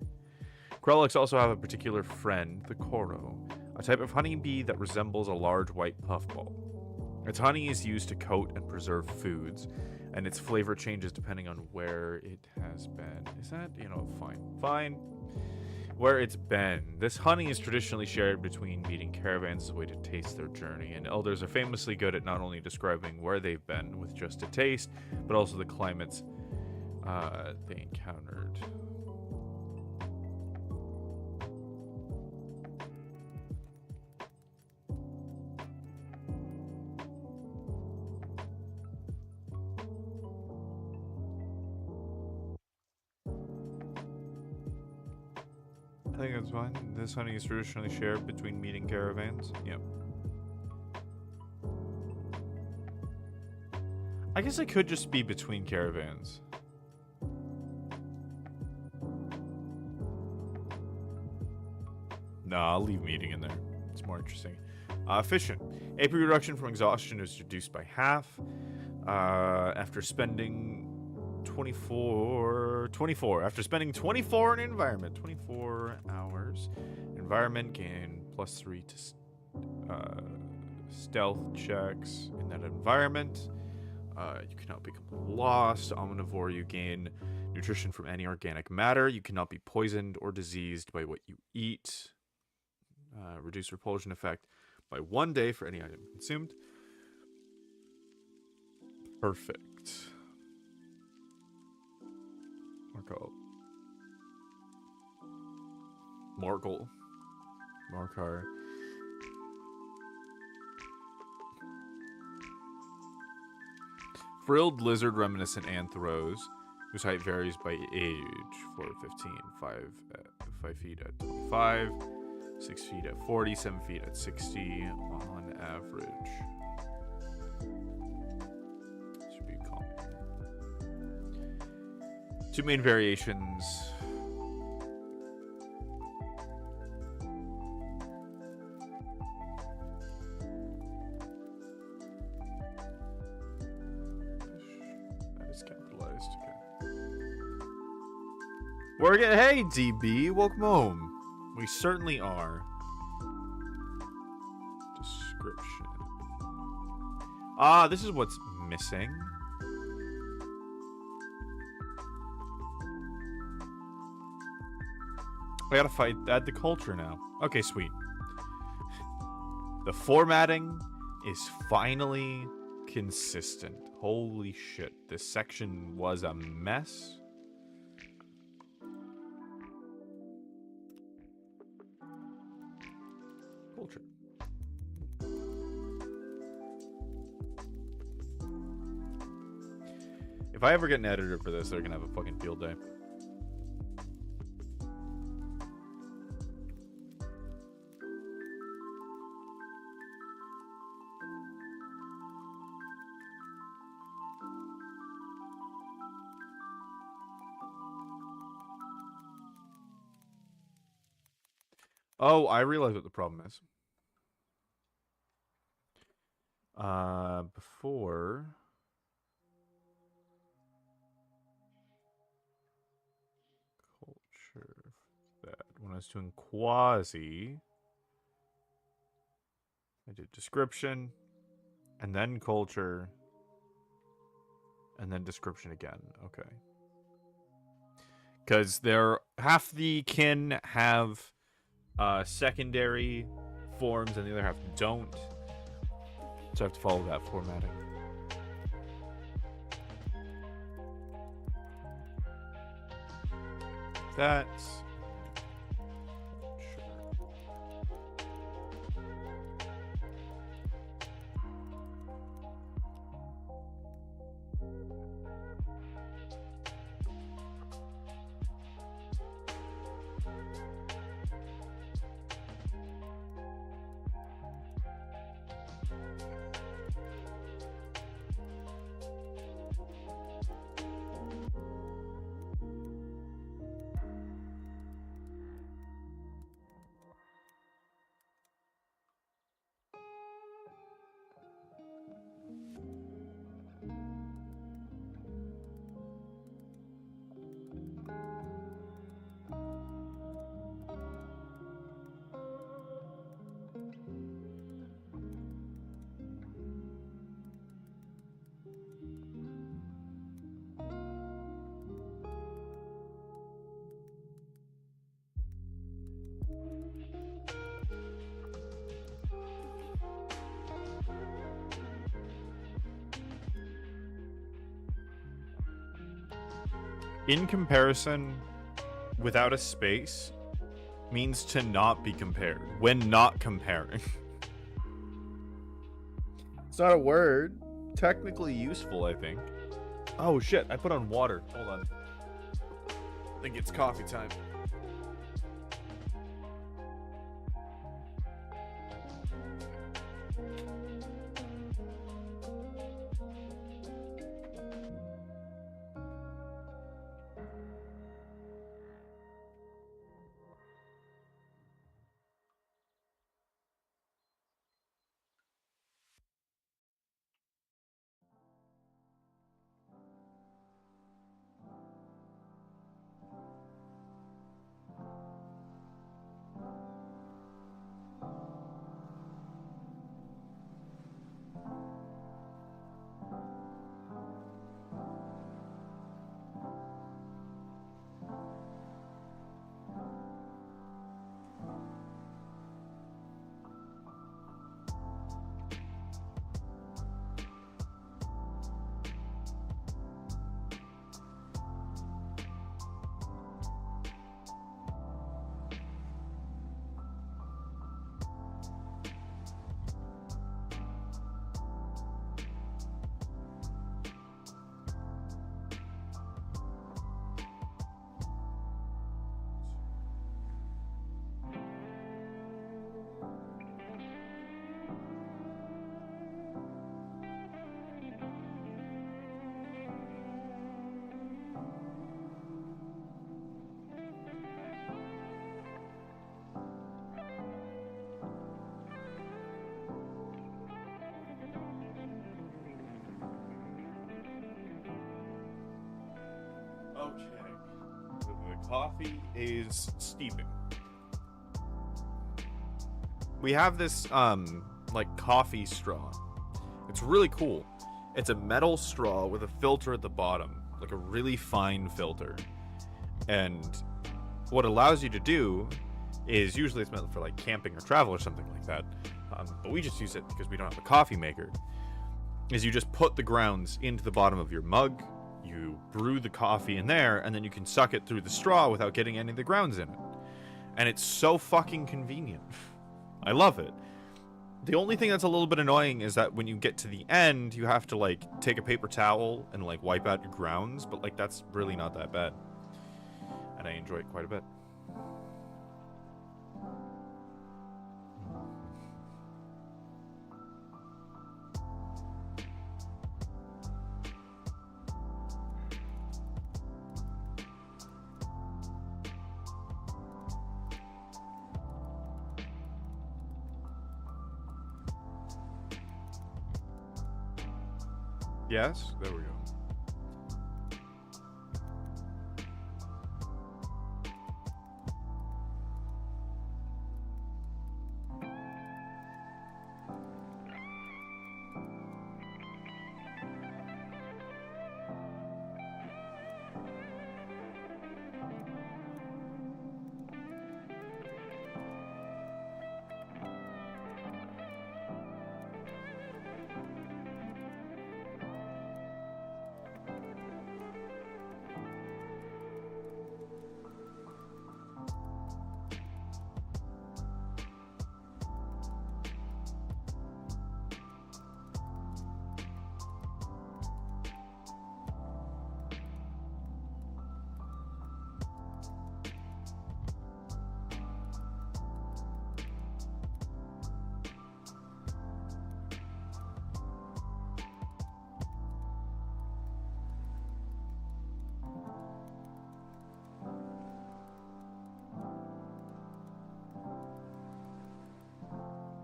Krolloks also have a particular friend, the Koro, a type of honeybee that resembles a large white puffball. Its honey is used to coat and preserve foods, and its flavor changes depending on where it has been. Is that, fine. Where it's been. This honey is traditionally shared between meeting caravans as a way to taste their journey, and elders are famously good at not only describing where they've been with just a taste, but also the climates they encountered. I think that's fine. This honey is traditionally shared between meeting caravans. Yep. I guess it could just be between caravans. No, I'll leave meeting in there. It's more interesting. Efficient. AP reduction from exhaustion is reduced by half. After spending 24 after spending 24 in environment, 24 hours, environment gain +3 to stealth checks in that environment. You cannot be completely lost. Omnivore, you gain nutrition from any organic matter. You cannot be poisoned or diseased by what you eat. Reduce repulsion effect by 1 day for any item consumed. Perfect. Morcar. Frilled lizard reminiscent anthros, whose height varies by age. 4 to 15, 5 feet at 25, 6 feet at 40, 7 feet at 60 on average. Should be common. Two main variations. That is capitalized. Okay. We're getting, hey DB, welcome home. We certainly are. Description. Ah, this is what's missing. I gotta add the culture now. Okay, sweet. The formatting is finally consistent. Holy shit. This section was a mess. Culture. If I ever get an editor for this, they're gonna have a fucking field day. Oh, I realize what the problem is. Before... Culture... That. When I was doing quasi... I did description, and then culture, and then description again. Okay. Because half the kin have secondary forms and the other half don't. So I have to follow that formatting. That's... In comparison, without a space, means to not be compared when not comparing. It's not a word. Technically useful, I think. Oh shit, I put on water. Hold on. I think it's coffee time. Okay. The coffee is steeping. We have this like coffee straw. It's really cool. It's a metal straw with a filter at the bottom, like a really fine filter. And what it allows you to do is, usually it's meant for like camping or travel or something like that, but we just use it because we don't have a coffee maker, is you just put the grounds into the bottom of your mug, you brew the coffee in there, and then you can suck it through the straw without getting any of the grounds in it. And it's so fucking convenient. I love it. The only thing that's a little bit annoying is that when you get to the end, you have to like take a paper towel and like wipe out your grounds, but like that's really not that bad. And I enjoy it quite a bit. Yes, there we go.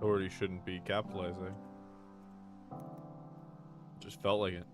Already shouldn't be capitalizing. Just felt like it.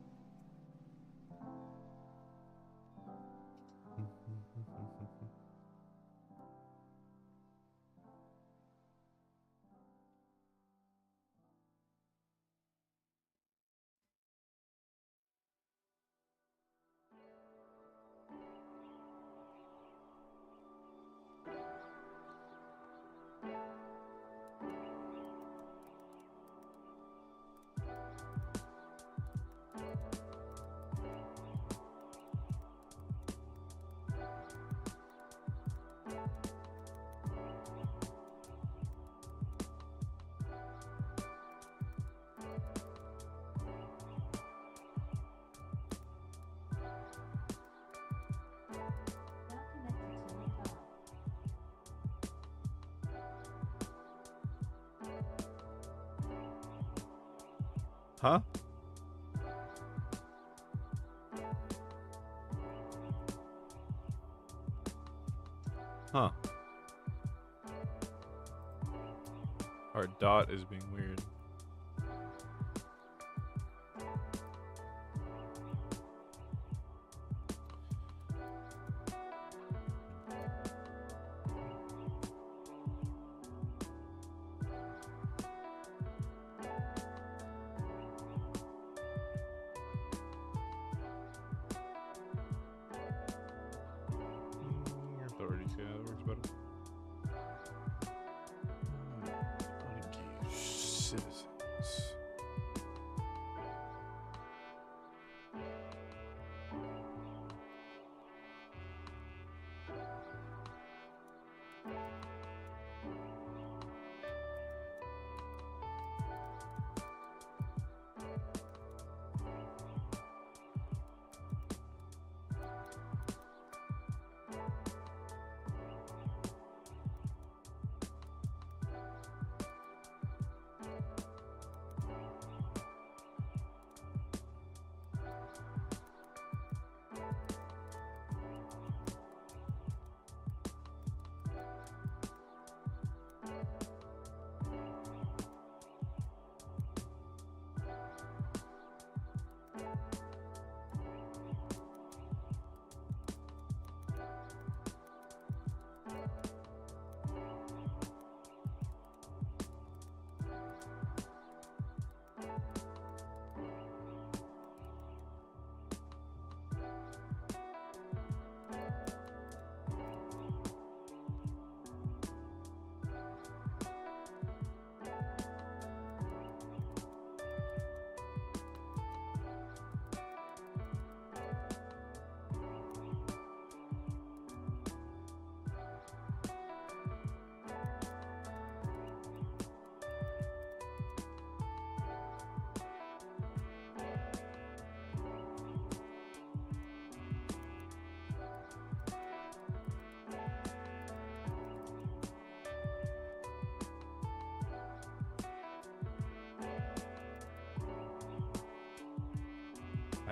Huh? Huh. Our dot is being weird. Your authorities, yeah, that works better. Unengaged citizens.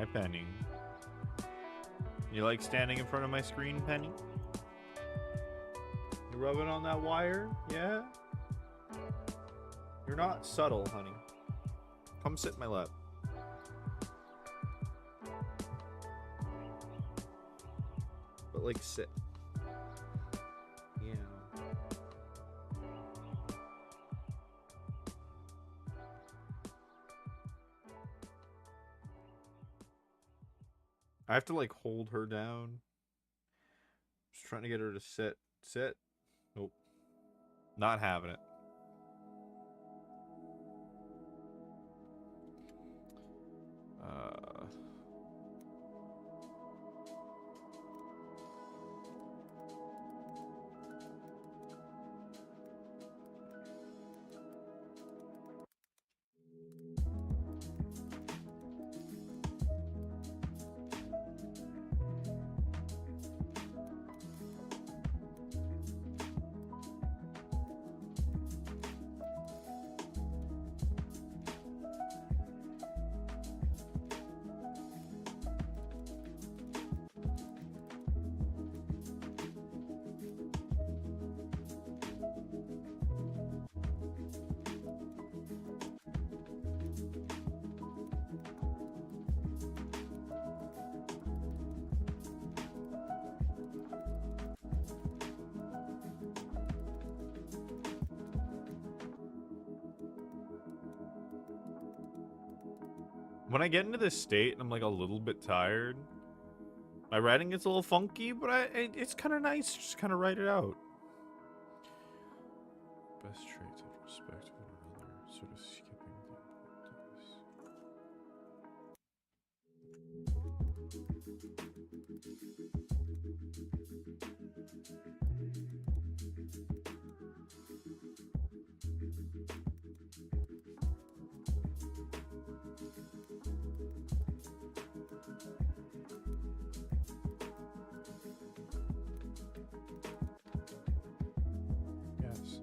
Hi, Penny. You like standing in front of my screen, Penny? You rubbing on that wire? Yeah? You're not subtle, honey. Come sit in my lap. But, like, sit. Yeah. I have to, like, hold her down. Just trying to get her to sit. Sit. Nope. Not having it. When I get into this state and I'm like a little bit tired, my writing gets a little funky, but it's kind of nice to just kind of write it out. Best traits of respect of one another, sort of skipping the Yes.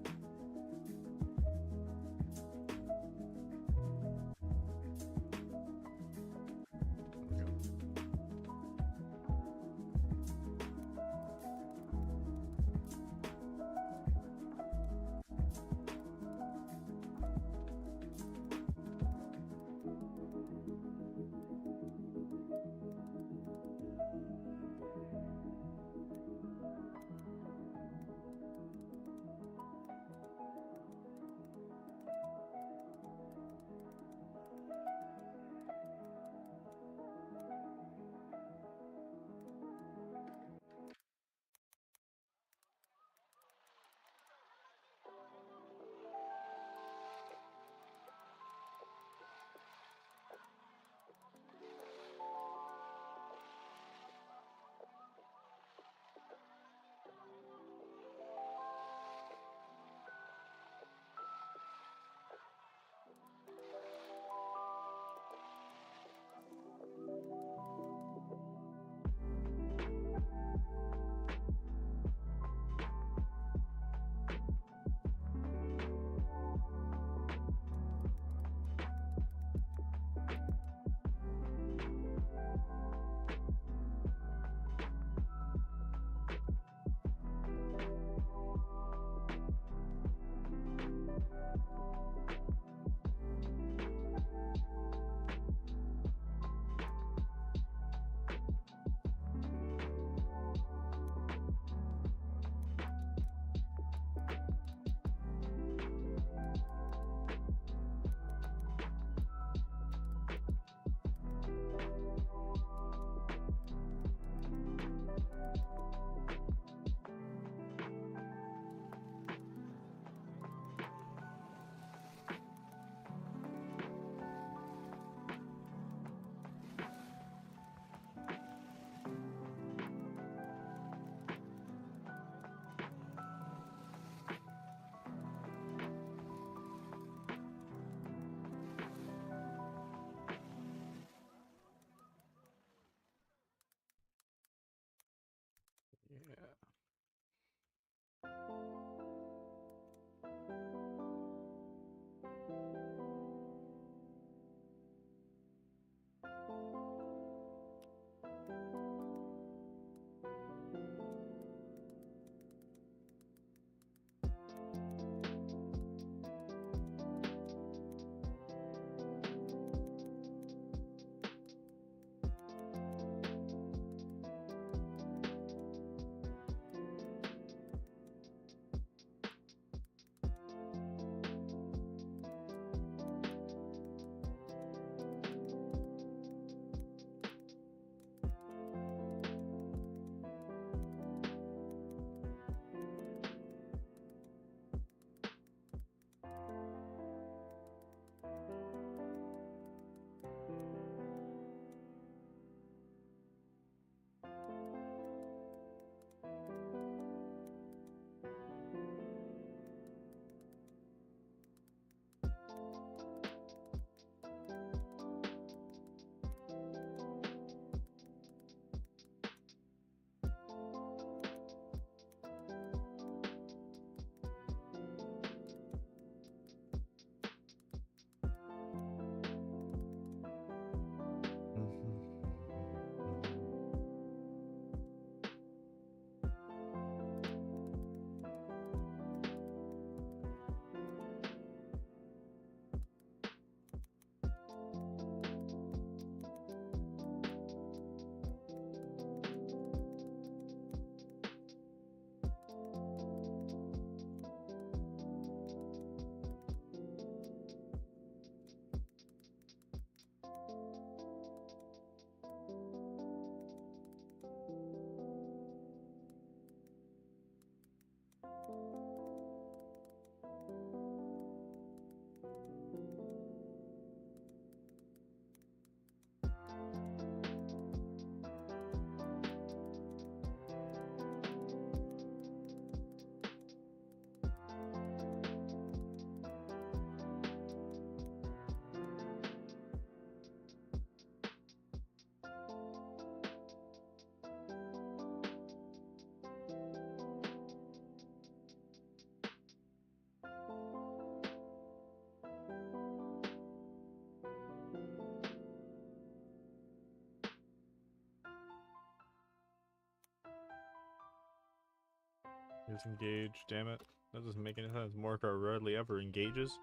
Disengage, damn it. That doesn't make any sense. Morcar rarely ever engages.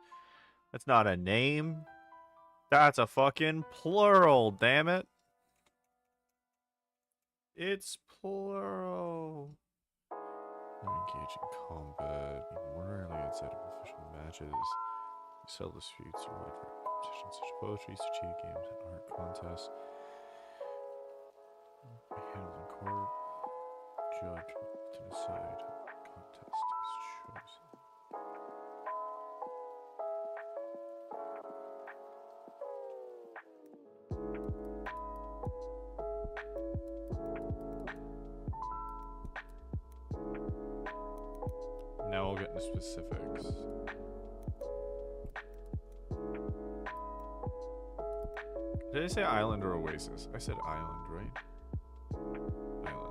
That's not a name. That's a fucking plural, damn it. It's plural. More engaging combat. More rarely outside of official matches. You sell disputes, you write for competitions such as poetry, strategic games, and art contests. Handled in court. Judge to decide. Contest is chosen. Now we'll get into specifics. Did I say island or oasis? I said island, right? Island.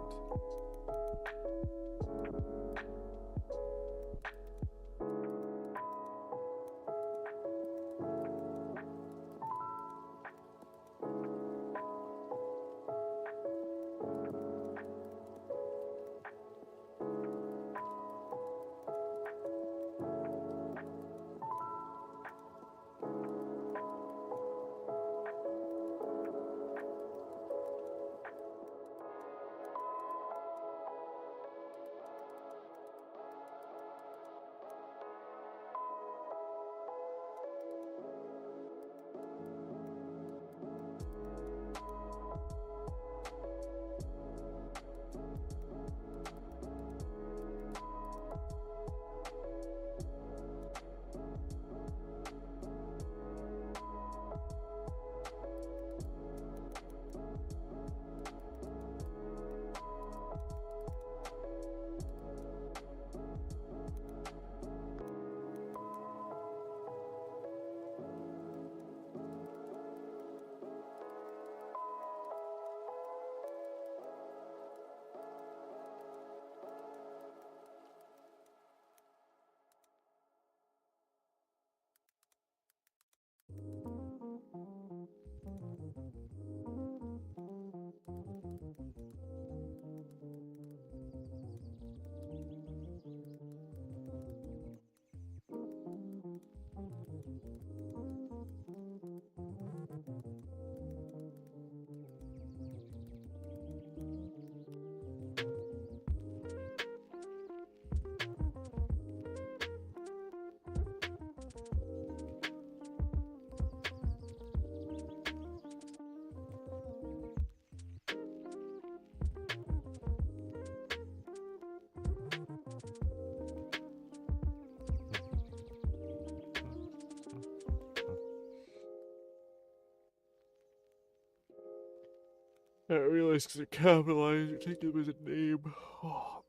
I realized because it capitalized, you take them as a name. Oh,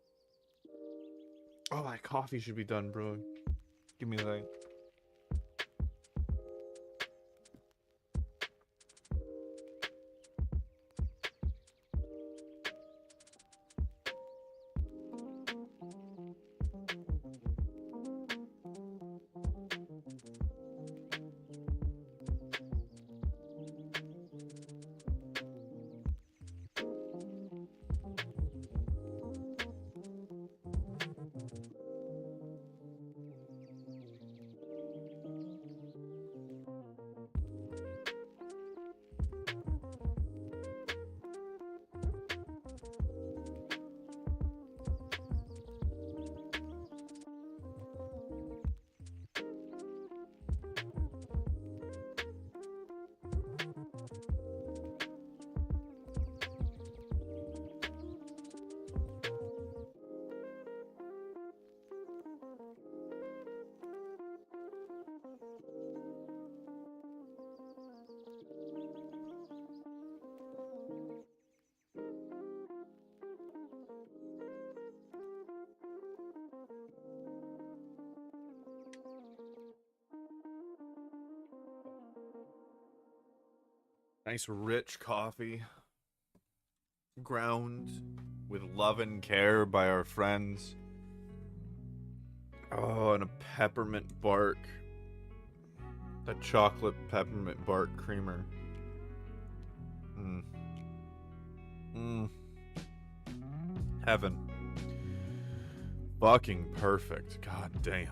my coffee should be done brewing. Give me that. Nice rich coffee, ground with love and care by our friends. Oh, and a peppermint bark. That chocolate peppermint bark creamer. Heaven. fucking perfect. God damn.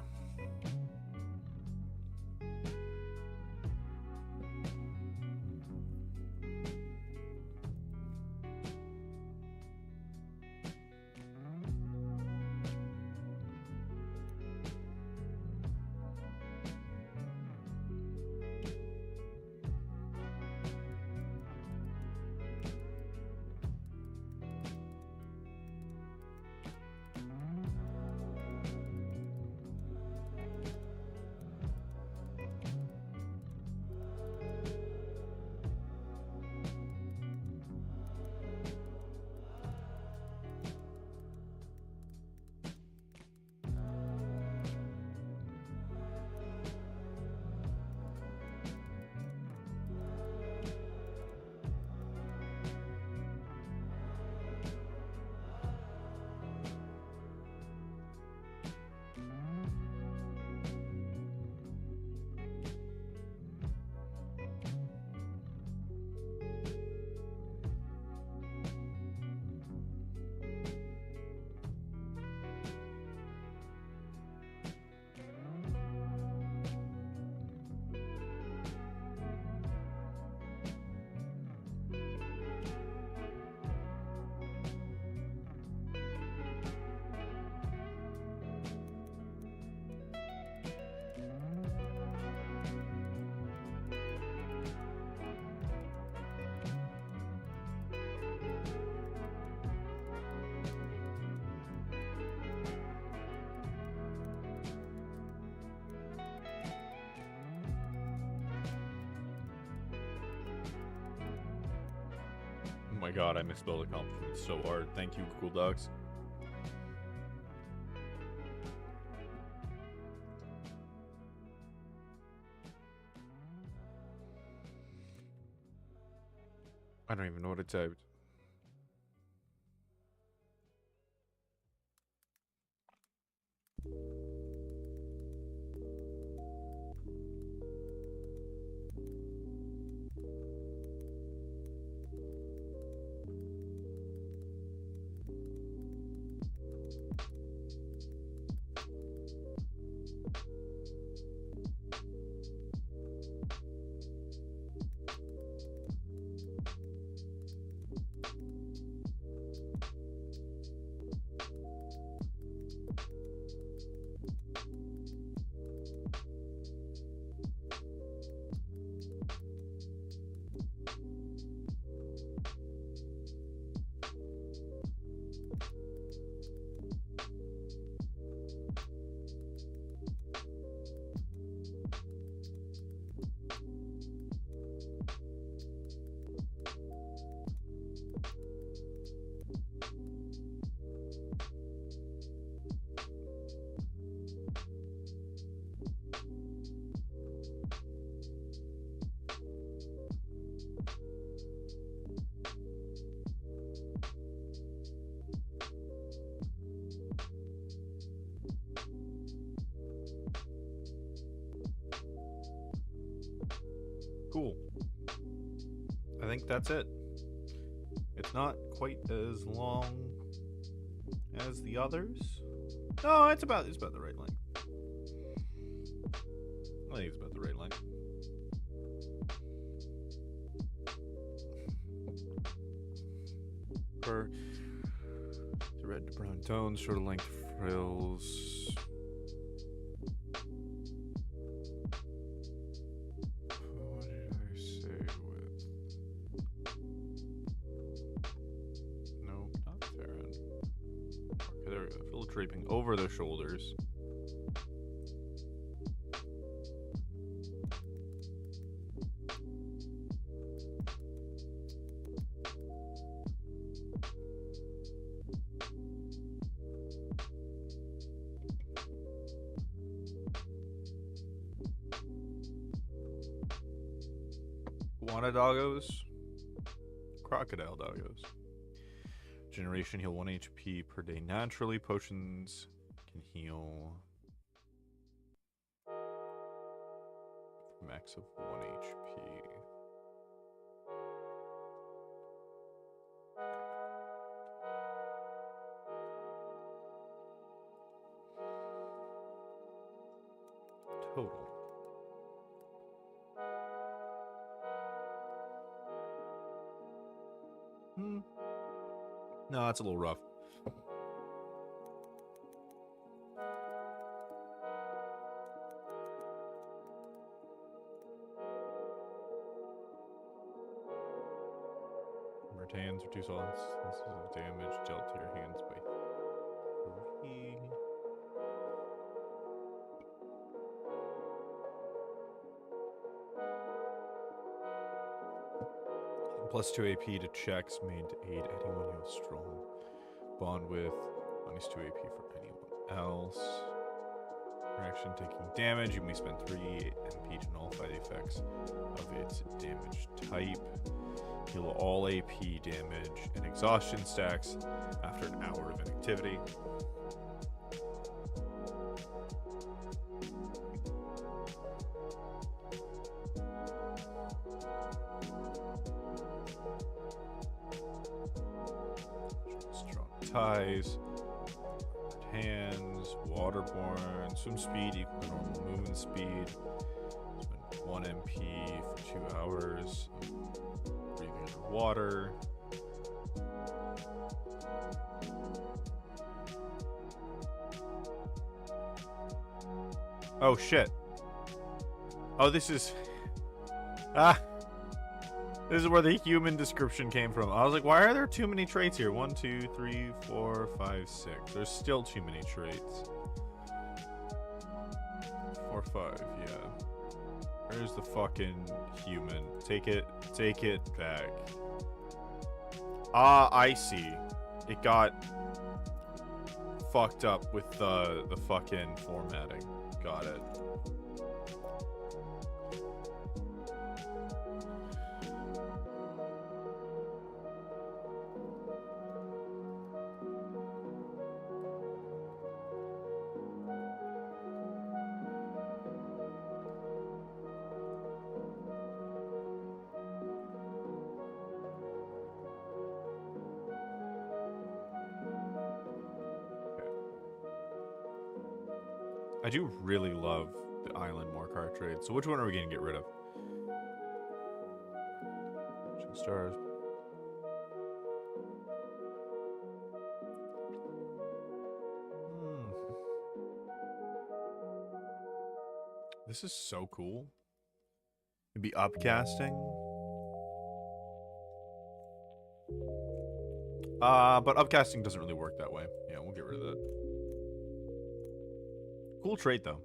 Oh my god, I misspelled a compliment so hard. Thank you, Cool Dogs. I don't even know what I typed. Cool. I think that's it. It's not quite as long as the others. No, it's about the right length. I think it's about the right length. For the red to brown tones, short length frills. What did I say with? No, not Theron. Okay, there we go. Fill draping over the shoulders. Iguana doggos, crocodile doggos. Generation heal 1 HP per day naturally. Potions can heal max of 1 HP. total. No, that's a little rough. Armored hands or 2 solid instances of damage dealt to your hands by 3. Plus 2 AP to checks made to aid anyone you have strong bond with. Minus 2 AP for anyone else. Reaction taking damage, you may spend 3 MP to nullify the effects of its damage type. Heal all AP damage and exhaustion stacks after an hour of inactivity. Strong ties, hands, waterborne, swim speed equal to normal movement speed. Spend 1 MP for 2 hours. Breathing underwater. Oh shit. Oh, this is... This is where the human description came from. I was like, why are there too many traits here? 1, 2, 3, 4, 5, 6. There's still too many traits. 4, 5, yeah. Where's the fucking human? Take it back. Ah, I see. It got fucked up with the fucking formatting. Got it. I do really love the island Morcar trade. So which one are we going to get rid of? 2 stars. This is so cool. It'd be upcasting. But upcasting doesn't really work that way. Yeah, we'll get rid of that. Cool trait, though.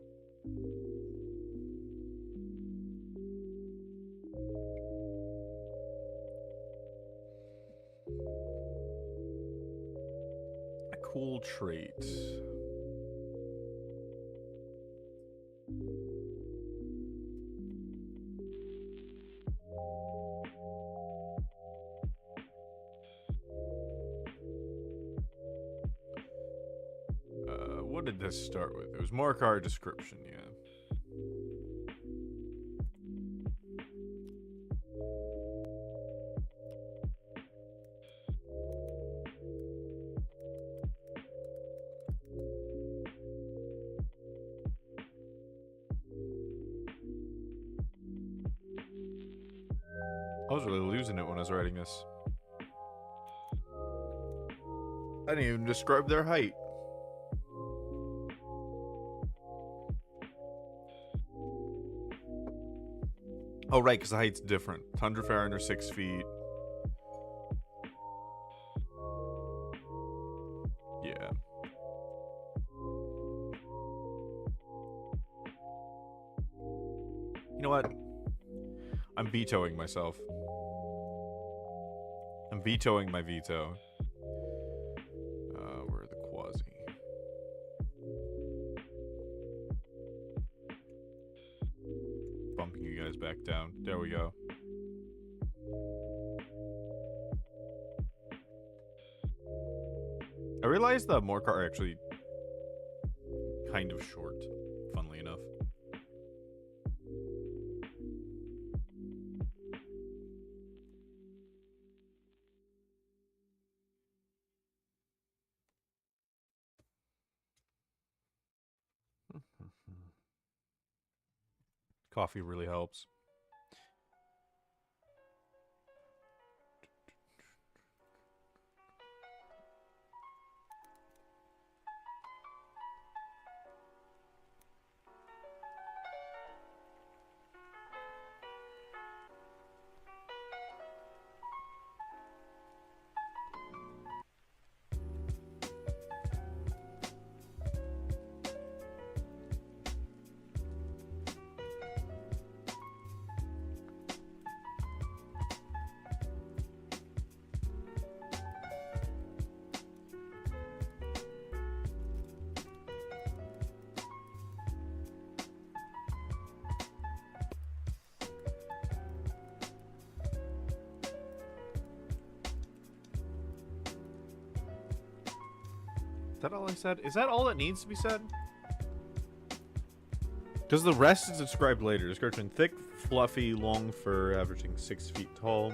A cool trait. What did this start with? It was Morcar description, yeah. I was really losing it when I was writing this. I didn't even describe their height. Oh, right, because the height's different. Tundra Farron are 6 feet. Yeah. You know what? I'm vetoing myself. I'm vetoing my veto. Where are the quasi? Bumping you guys back down. There we go. I realized that Morcar are actually kind of short, funnily enough. Coffee really helps. Is that all I said? Is that all that needs to be said? Because the rest is described later. Description: thick, fluffy, long fur, averaging 6 feet tall.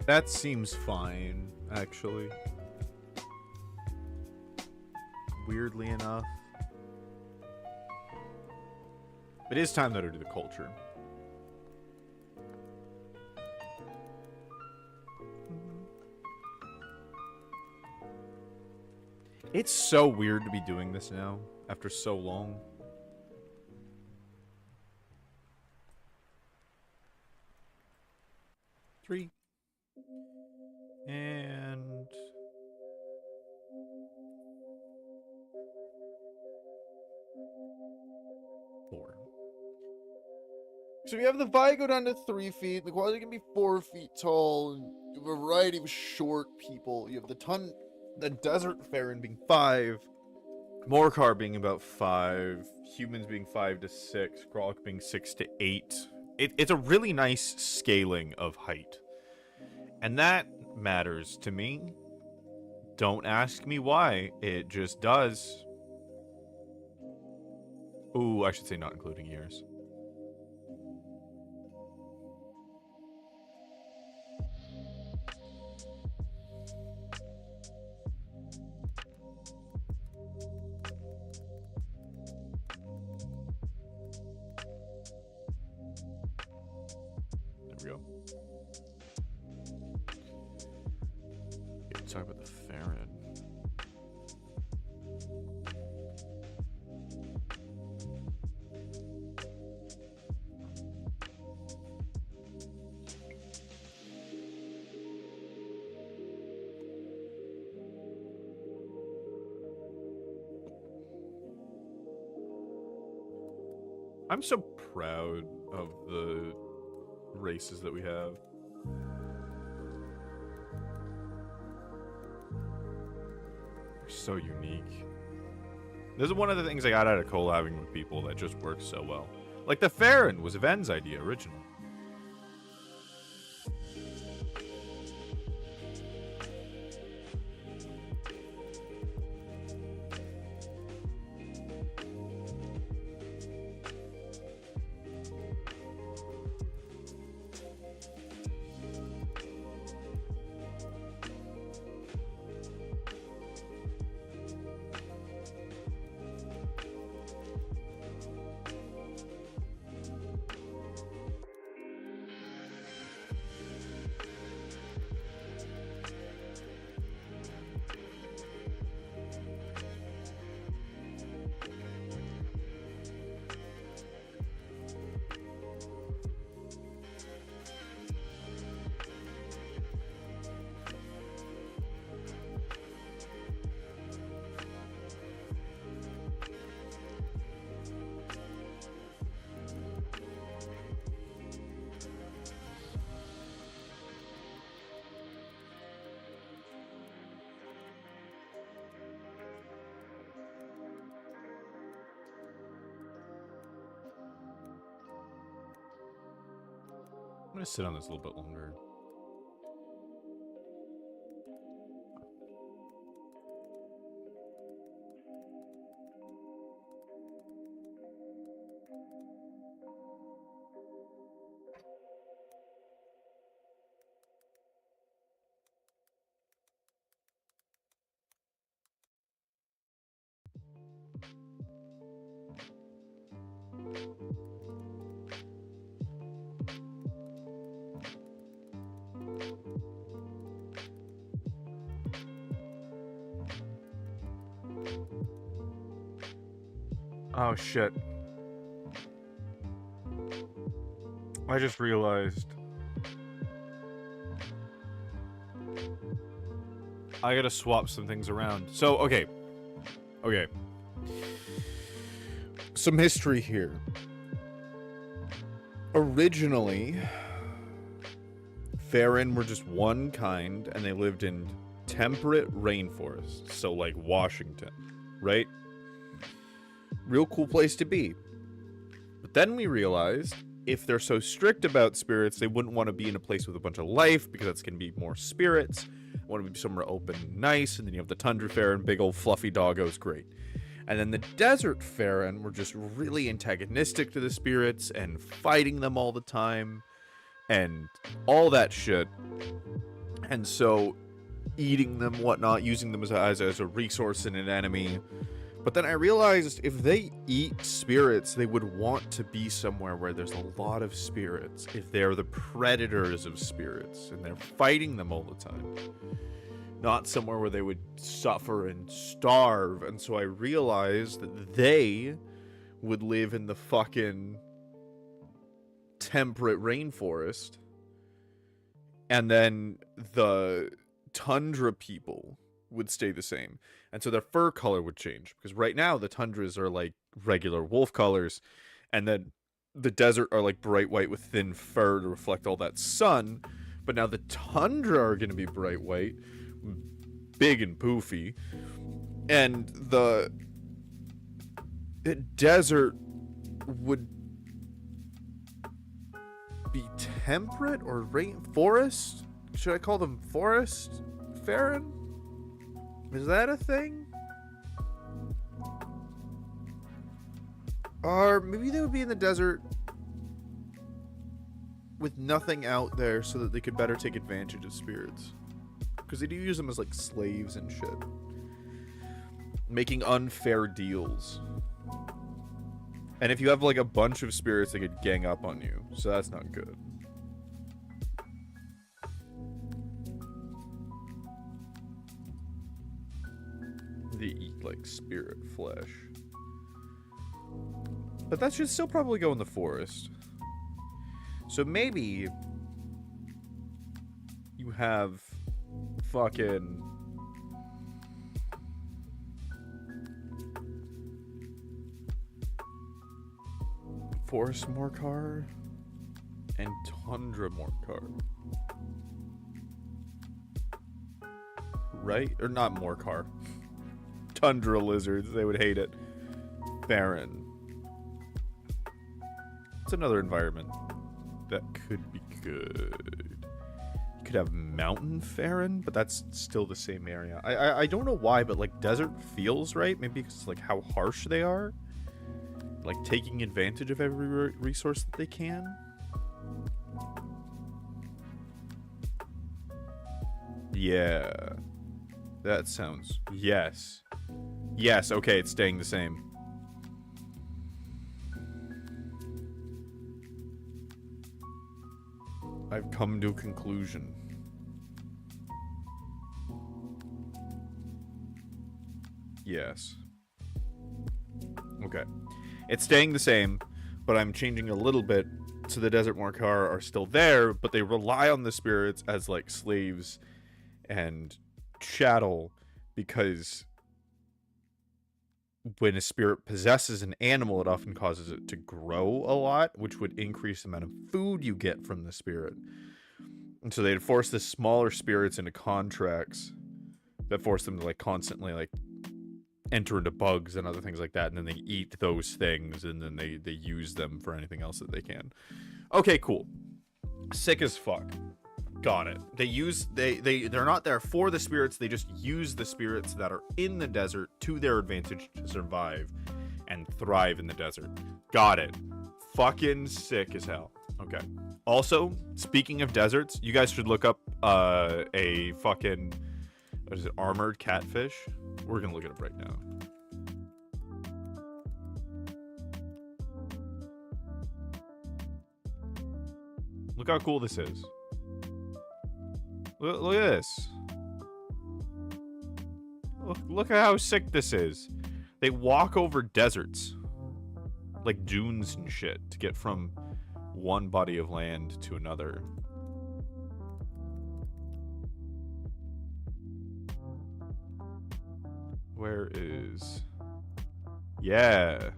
That seems fine, actually. Weirdly enough. It is time though to do the culture. It's so weird to be doing this now, after so long. Three. And... four. So we have the Vi go down to 3 feet. The quality can be 4 feet tall. And a variety of short people. You have the desert Farron being 5. Morcar being about 5. Humans being 5 to 6. Grok being 6 to 8. It's a really nice scaling of height. And that matters to me. Don't ask me why. It just does. Ooh, I should say not including years. There we go. Let's talk about the Farron. I'm so proud of the races that we have. They're so unique. This is one of the things I got out of collabing with people that just works so well. Like the Farron was Ven's idea originally. I'm gonna sit on this a little bit longer. Oh shit. I just realized I gotta swap some things around. So, okay. Okay. Some history here. Originally, Farron were just one kind, and they lived in temperate rainforests. So, like Washington, right? Real cool place to be. But then we realized if they're so strict about spirits, they wouldn't want to be in a place with a bunch of life because that's going to be more spirits. Want to be somewhere open and nice, and then you have the tundra Farron, big old fluffy doggos, great. And then the desert Farron were just really antagonistic to the spirits and fighting them all the time and all that shit. And so eating them, whatnot, using them as a resource and an enemy. But then I realized if they eat spirits, they would want to be somewhere where there's a lot of spirits. If they're the predators of spirits and they're fighting them all the time. Not somewhere where they would suffer and starve. And so I realized that they would live in the fucking temperate rainforest. And then the tundra people would stay the same. And so their fur color would change. Because right now the tundras are like regular wolf colors. And then the desert are like bright white with thin fur to reflect all that sun. But now the tundra are going to be bright white, big and poofy, and the desert would be temperate or rainforest. Should I call them forest Farron? Is that a thing? Or maybe they would be in the desert with nothing out there so that they could better take advantage of spirits. Because they do use them as like slaves and shit. Making unfair deals. And if you have like a bunch of spirits, they could gang up on you. So that's not good. They eat like spirit flesh. But that should still probably go in the forest. So maybe you have fucking forest morcar and tundra morcar, right? Or not morcar, tundra lizards. They would hate it. Farron. It's another environment that could be good. Could have mountain Farron, but that's still the same area. I don't know why, but like desert feels right. Maybe because like how harsh they are, like taking advantage of every resource that they can. Yeah, that sounds yes. Okay, it's staying the same. I've come to a conclusion. Yes. Okay. It's staying the same, but I'm changing a little bit so the Desert Morcar are still there, but they rely on the spirits as like slaves and chattel because when a spirit possesses an animal, it often causes it to grow a lot, which would increase the amount of food you get from the spirit. And so they'd force the smaller spirits into contracts that force them to like constantly like enter into bugs and other things like that, and then they eat those things, and then they use them for anything else that they can. Okay, cool. Sick as fuck. Got it. They're not there for the spirits, they just use the spirits that are in the desert to their advantage to survive and thrive in the desert. Got it. Fucking sick as hell. Okay. Also, speaking of deserts, you guys should look up a fucking, what is it, armored catfish? We're gonna look it up right now. Look how cool this is. Look at this. Look at how sick this is. They walk over deserts. like dunes and shit to get from one body of land to another. Where is... Yeah.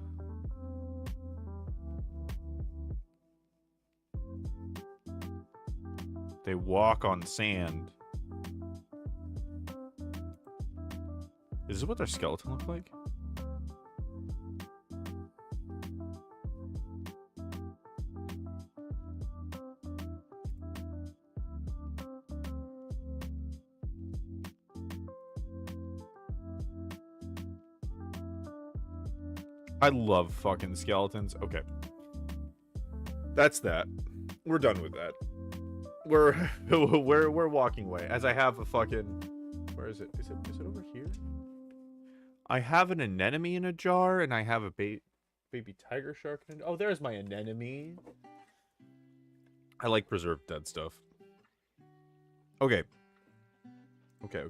They walk on sand. Is this what their skeleton look like? I love fucking skeletons. Okay. That's that. We're done with that. We're walking away. As I have a fucking... Where is it? Is it over here? I have an anemone in a jar, and I have a baby tiger shark in a... Oh, there's my anemone. I like preserved dead stuff. Okay. Okay.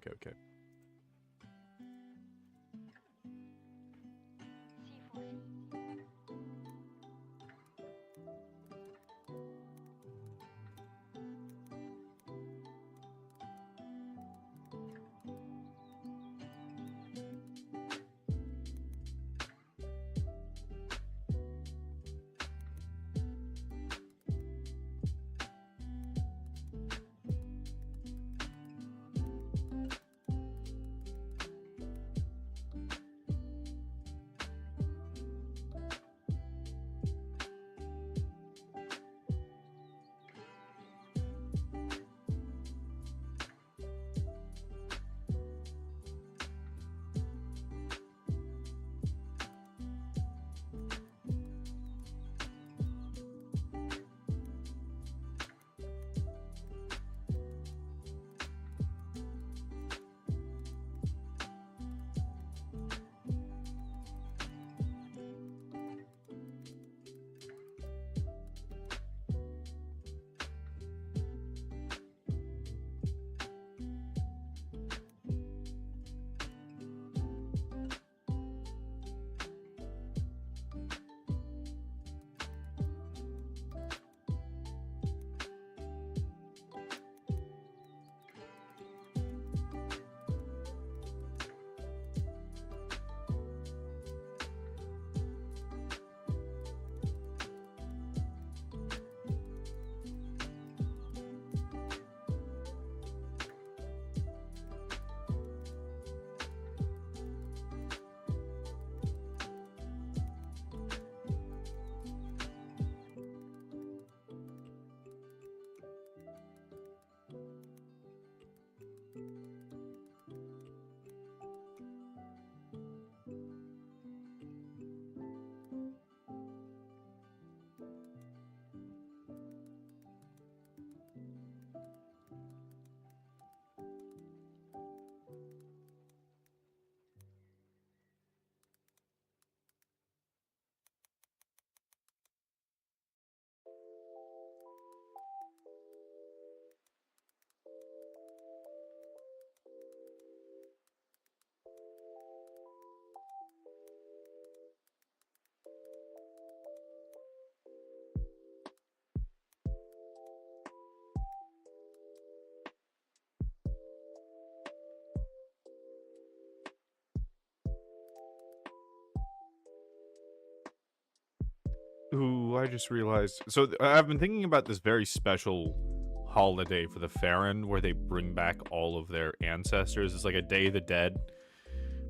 Ooh, I just realized. So I've been thinking about this very special holiday for the Farron where they bring back all of their ancestors. It's like a Day of the Dead,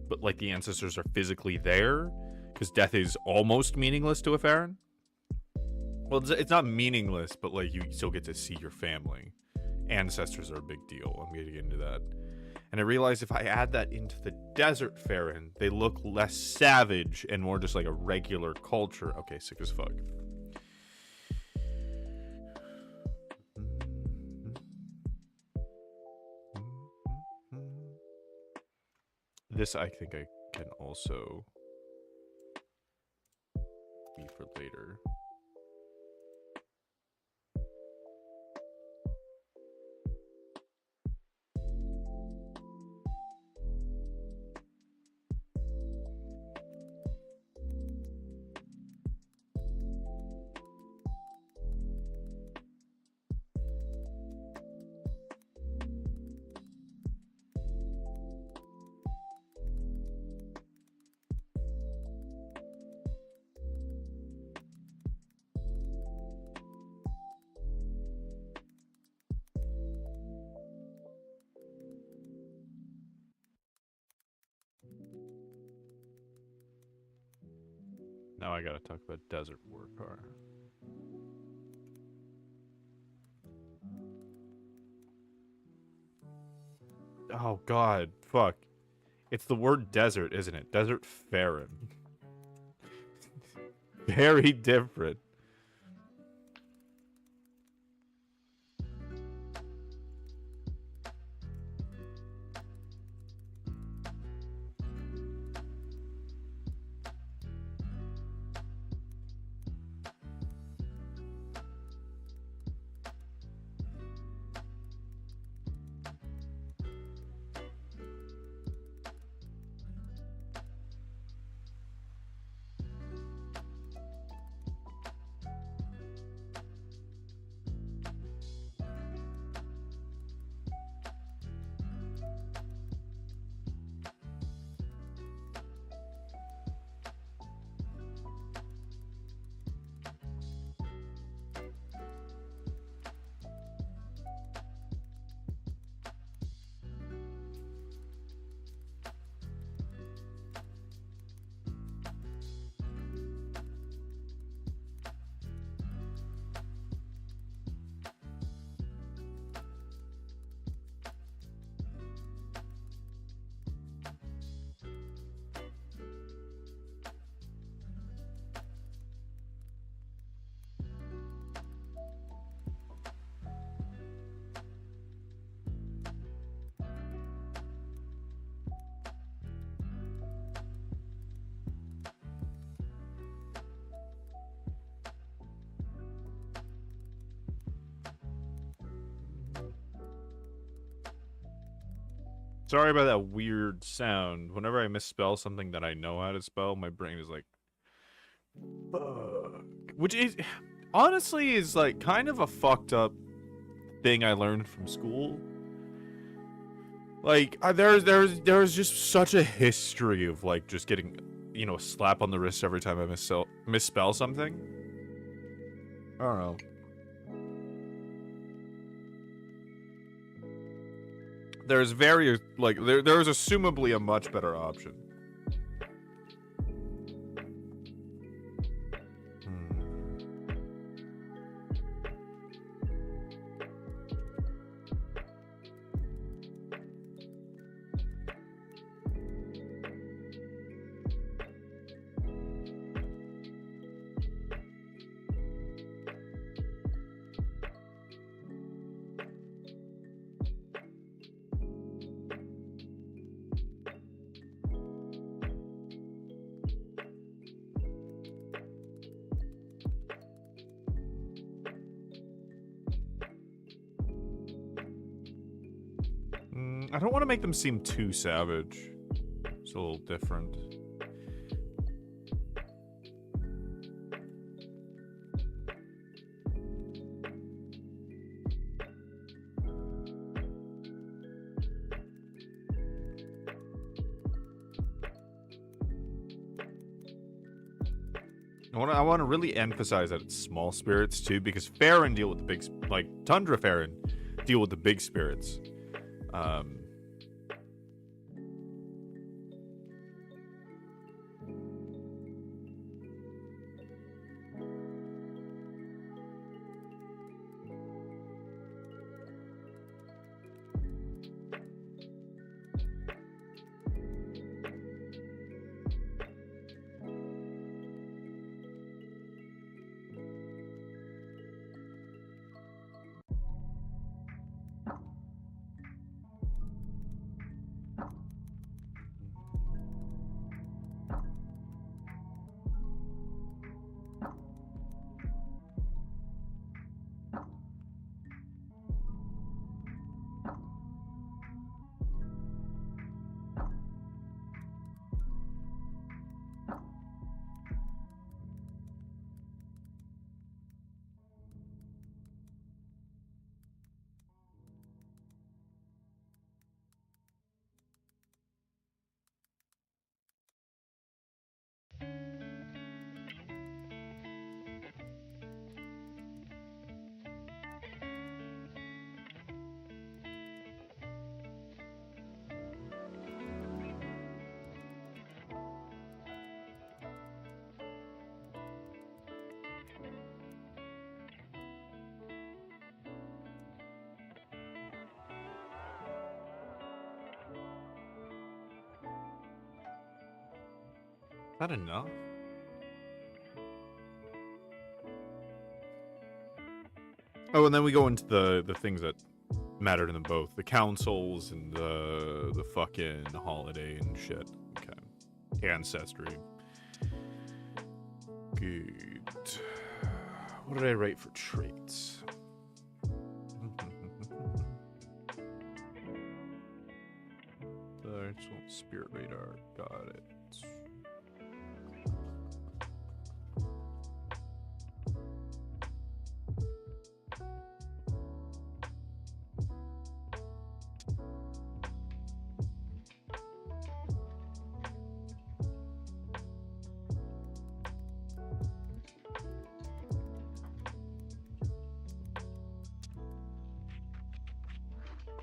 but like the ancestors are physically there because death is almost meaningless to a Farron. Well, it's not meaningless, but like you still get to see your family. Ancestors are a big deal. I'm going to get into that. And I realized if I add that into the desert Farron, they look less savage and more just like a regular culture. Okay, sick as fuck. This I think I can also be for later. Now I gotta talk about desert war car. Oh god, fuck. It's the word desert, isn't it? Desert Farron. Very different. Sorry about that weird sound. Whenever I misspell something that I know how to spell, my brain is like, fuck. Which is, honestly, is like kind of a fucked up thing I learned from school. Like, there's just such a history of like just getting, you know, a slap on the wrist every time I misspell something. I don't know. There's very, like, there's assumably a much better option. I don't want to make them seem too savage. It's a little different. I want to really emphasize that it's small spirits too, because Farron deal with the big, like Tundra Farron deal with the big spirits. Not enough. Oh, and then we go into the things that matter to them both. The councils and the fucking holiday and shit. Okay. Ancestry. Good. What did I write for traits? Spirit radar. Got it.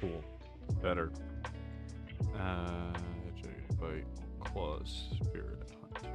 Cool. Better. Bite, claws, spirit hunter.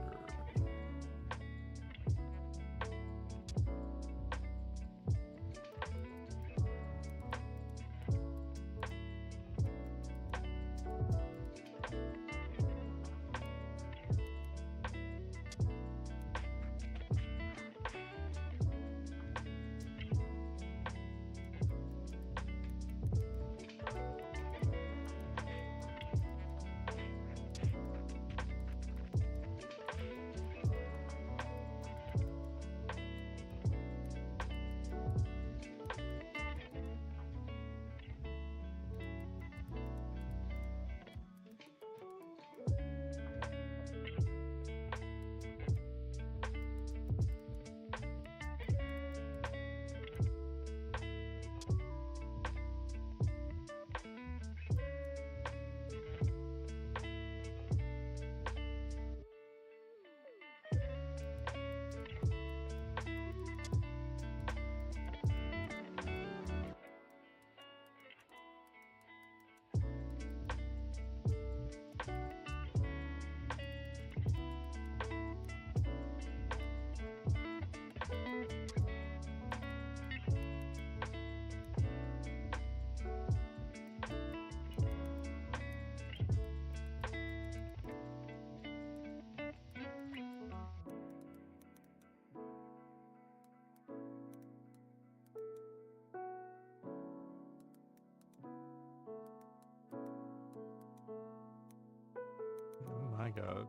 Oh my god.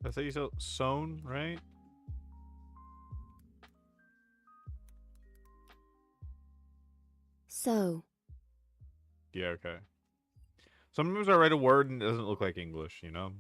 I thought you said sewn, right? So, Yeah, okay. Sometimes I write a word and it doesn't look like English, you know?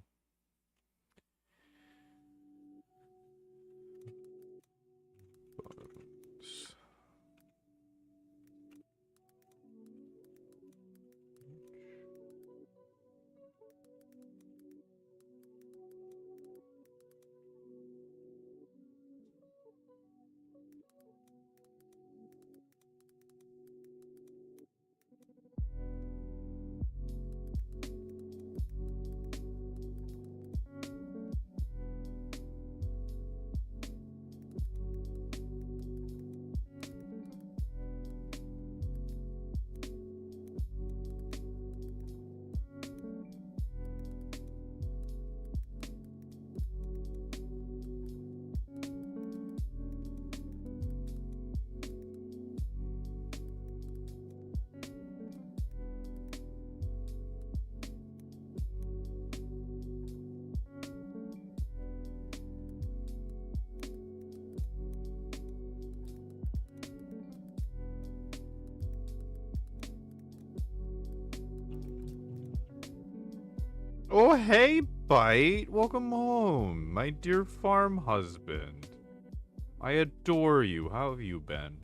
Oh, hey, Bite. Welcome home, my dear farm husband. I adore you. How have you been?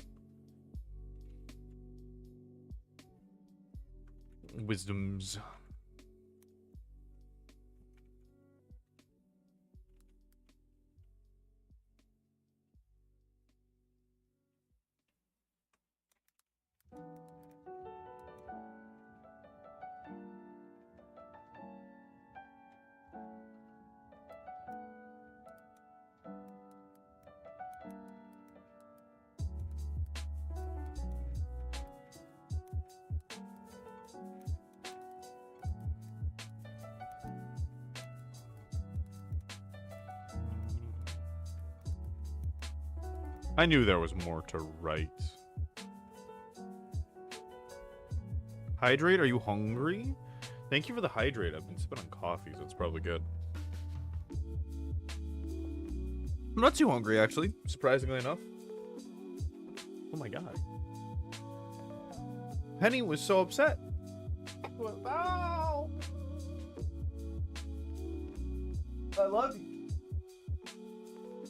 Wisdoms. I knew there was more to write. Hydrate? Are you hungry? Thank you for the hydrate. I've been sipping on coffee, so it's probably good. I'm not too hungry, actually, surprisingly enough. Oh my god. Penny was so upset. Ow! I love you.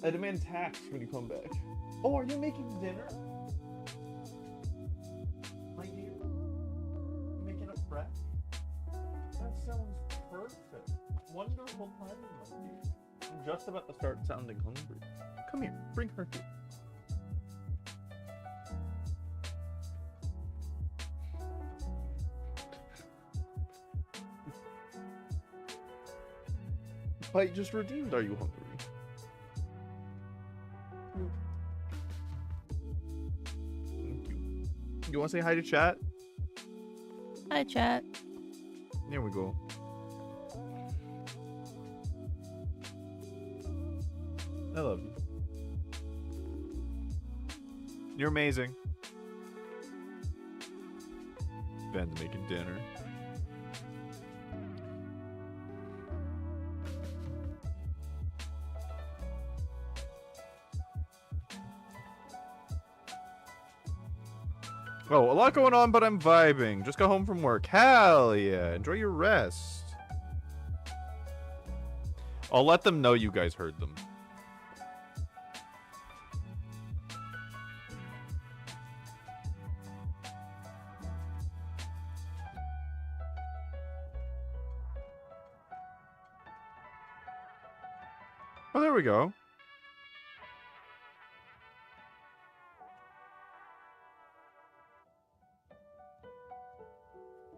I demand tax when you come back. Oh, are you making dinner? My dear? You making a fresh? That sounds perfect. Wonderful timing, my dear. I'm just about to start sounding hungry. Come here, bring her here. Bite just redeemed. Are you hungry? Thank you. You want to say hi to chat? Hi, chat. There we go. I love you. You're amazing. Ben's making dinner. Oh, a lot going on, but I'm vibing. Just got home from work. Hell yeah. Enjoy your rest. I'll let them know you guys heard them. Oh, there we go.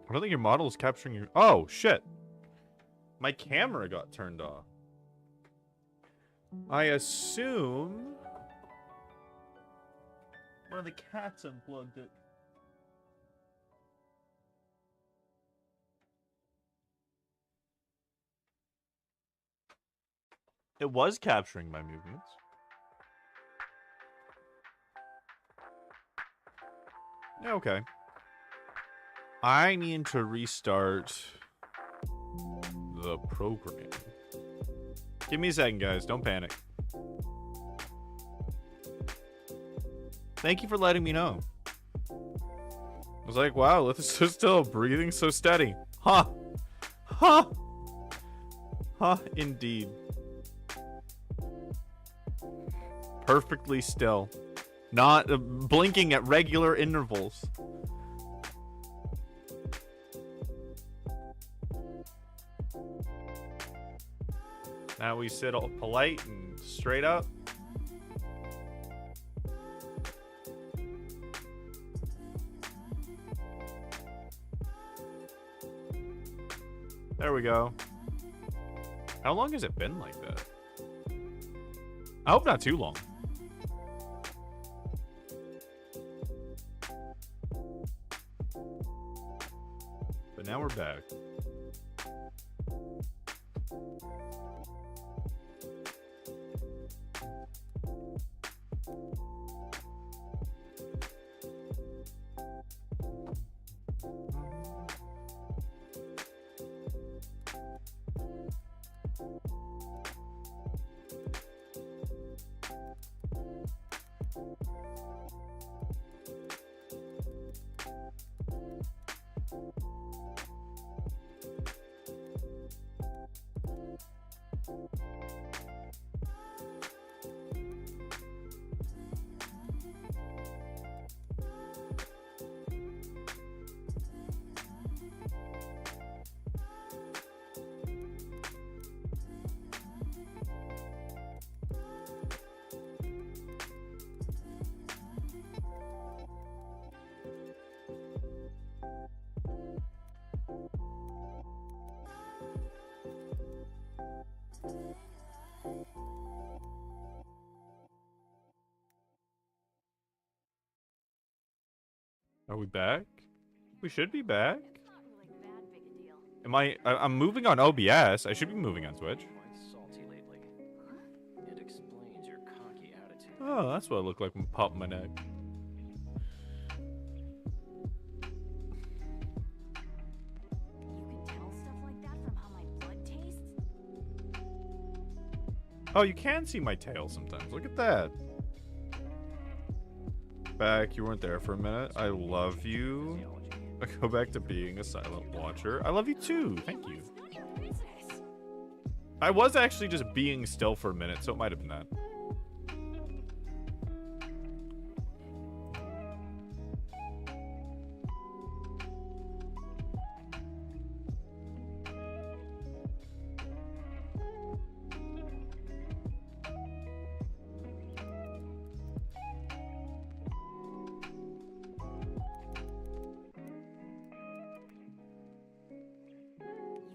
I don't think your model is capturing your... Oh, shit. My camera got turned off. I assume... one of the cats unplugged it. It was capturing my movements. Yeah, okay. I need to restart the program. Give me a second, guys. Don't panic. Thank you for letting me know. I was like, wow, let's so still, breathing so steady. Huh. Huh. Huh, indeed. Perfectly still. Not blinking at regular intervals. Now we sit all polite and straight up. There we go. How long has it been like that? I hope not too long. But now we're back. Are we back? We should be back. I'm moving on OBS. I should be moving on Twitch. Quite salty lately. It explains your cocky attitude. Oh, that's what I look like when popping my neck. You can tell stuff like that from how my blood tastes? Oh, you can see my tail sometimes. Look at that. Back, you weren't there for a minute. I love you. I go back to being a silent watcher. I love you too. Thank you. It's not your business. I was actually just being still for a minute, so it might have been that.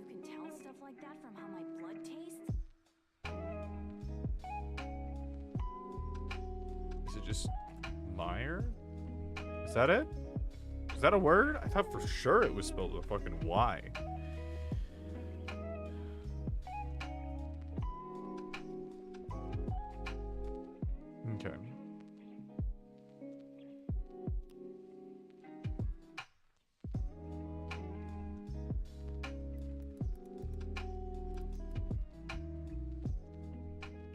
You can tell stuff like that from how my blood tastes? Is it just Meyer? Is that it? Is that a word? I thought for sure it was spelled with a fucking Y. Okay.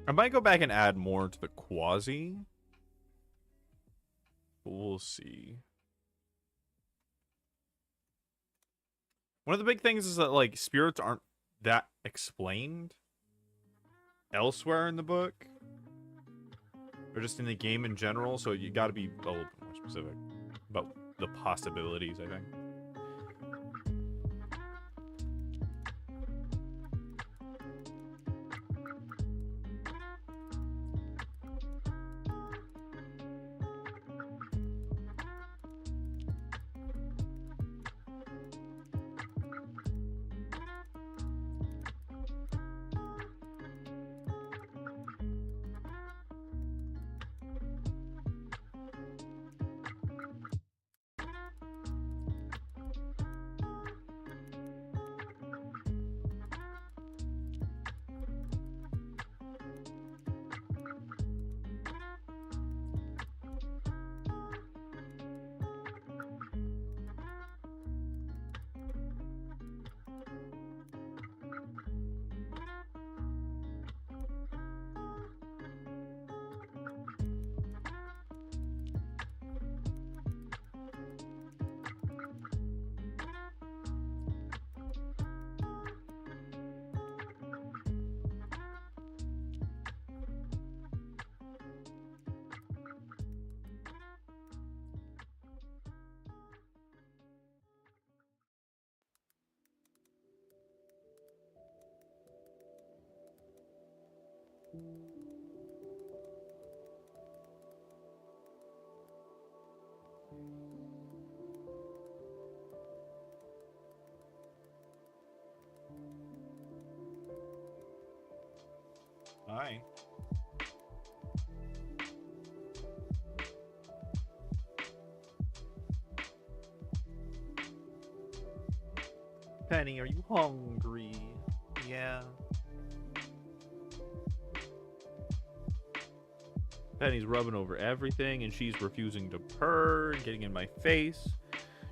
I might go back and add more to the quasi. But we'll see. One of the big things is that, like, spirits aren't that explained elsewhere in the book. Or just in the game in general, so you gotta be a little bit more specific about the possibilities, I think. Hi. Penny, are you hungry? Yeah. Penny's rubbing over everything and she's refusing to purr and getting in my face.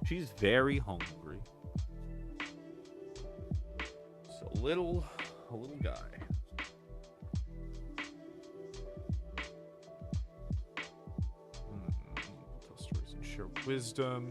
She's very hungry. It's a little guy. Tell stories and share wisdom.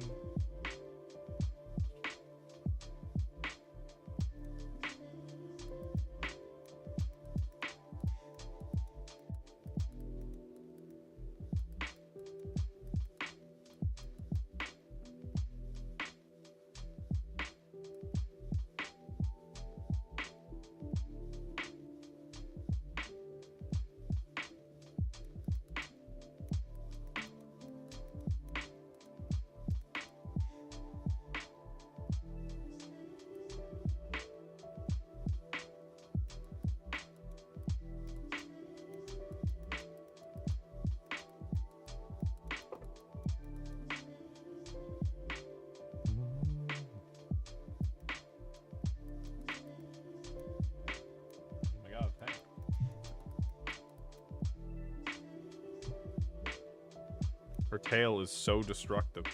Her tail is so destructive.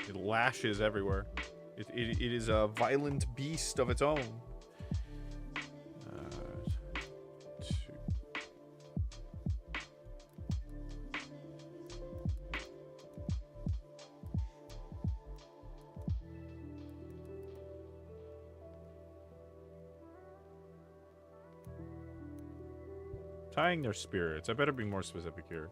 It lashes everywhere. It is a violent beast of its own. Two. Tying their spirits. I better be more specific here.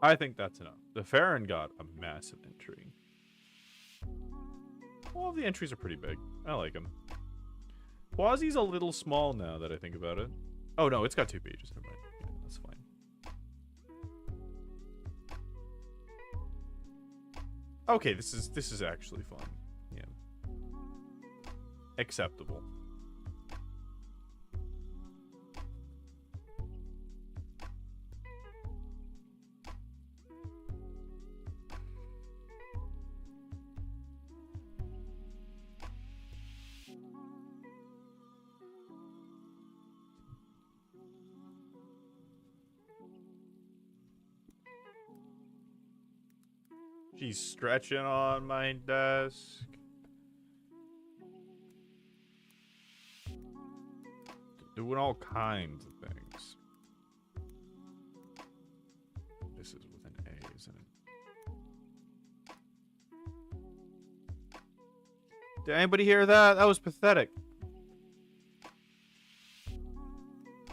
I think that's enough. The Farron got a massive entry. All of the entries are pretty big. I like them. Quasi's a little small now that I think about it. Oh no, it's got 2 pages. Never mind. Yeah, that's fine. Okay, this is actually fun. Yeah. Acceptable. She's stretching on my desk. Doing all kinds of things. This is with an A, isn't it? Did anybody hear that? That was pathetic.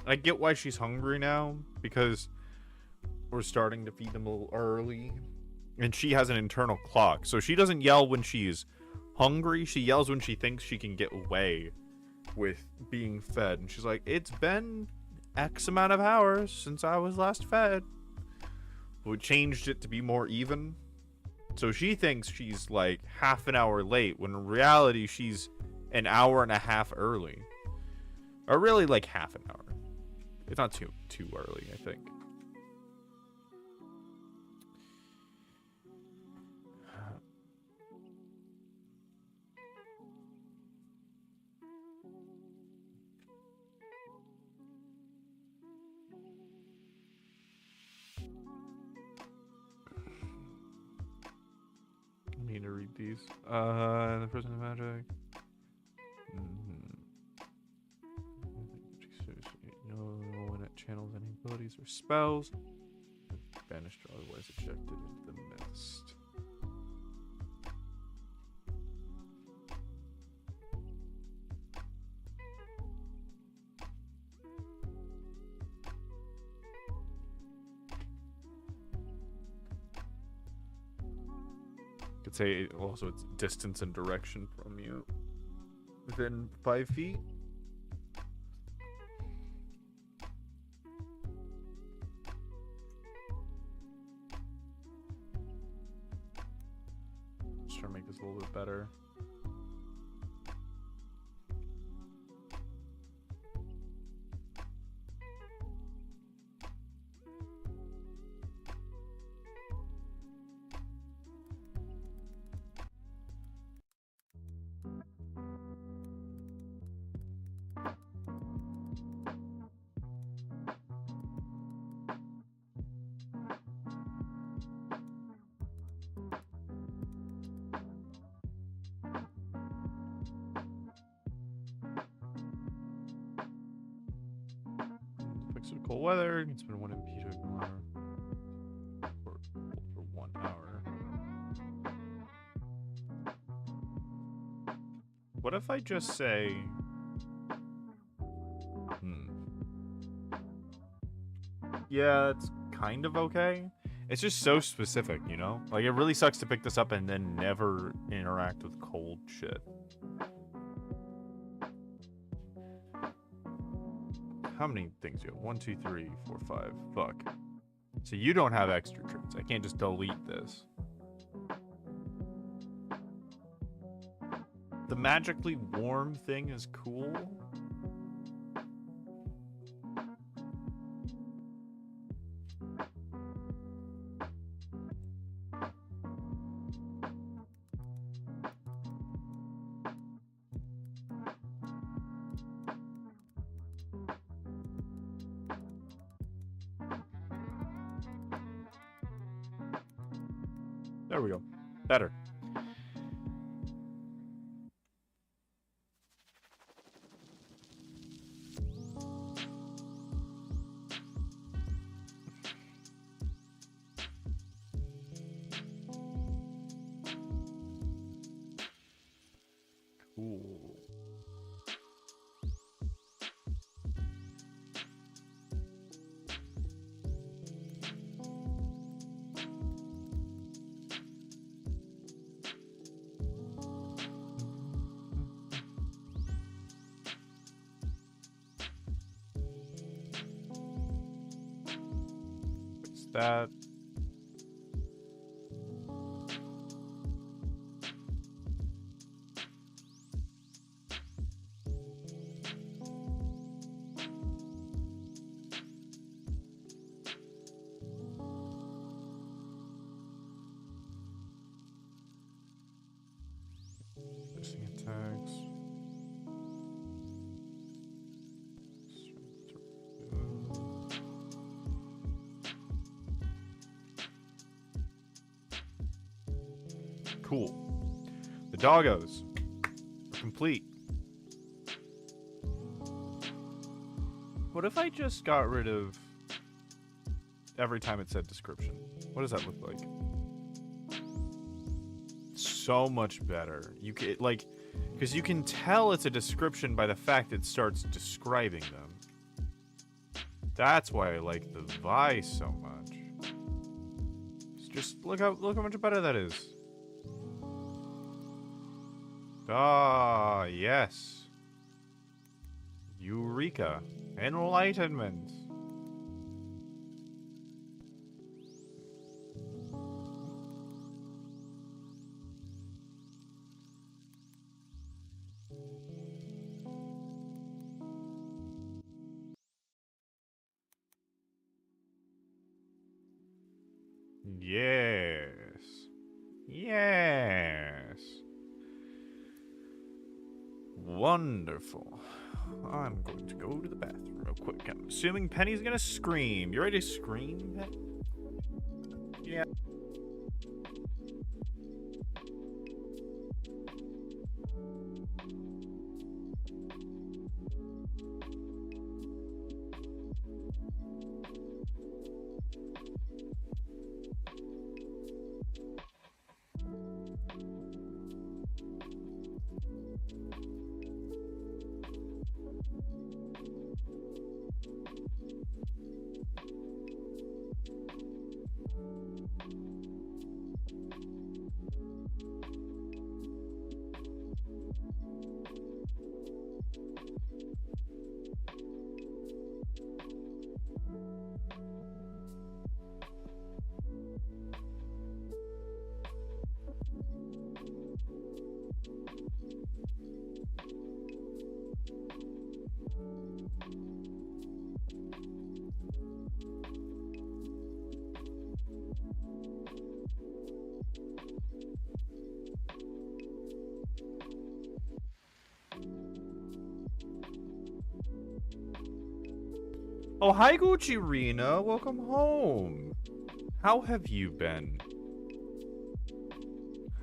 I get why she's hungry now, because we're starting to feed them a little early. And she has an internal clock, so she doesn't yell when she's hungry. She yells when she thinks she can get away with being fed. And she's like, it's been X amount of hours since I was last fed. We changed it to be more even. So she thinks she's like half an hour late, when in reality she's an hour and a half early. Or really like half an hour. It's not too early, I think. I need to read these. The Prison of Magic. No one that channels any abilities or spells. Banished or otherwise ejected into the mist. Could say also it's distance and direction from you within 5 feet. Just trying to make this a little bit better. Cold weather, you can spend 1 MP to ignore for 1 hour. What if I just say yeah, it's kind of okay. It's just so specific, you know? Like, it really sucks to pick this up and then never interact with cold shit. How many things do you have? 1, 2, 3, 4, 5. Fuck. So you don't have extra traits. I can't just delete this. The magically warm thing is cool. There we go. Better. Cool. What's that? Missing attacks. Cool. The doggos are complete. What if I just got rid of every time it said description? What does that look like? So much better. You can like, because you can tell it's a description by the fact it starts describing them. That's why I like the Vi so much. It's just look how much better that is. Ah, yes. Eureka. Enlightenment. Yes. Yes. Wonderful. I'm going to go to the bathroom real quick. I'm assuming Penny's gonna scream. You ready to scream, Penny? Yeah. Oh, hi, Gucci Rena. Welcome home. How have you been?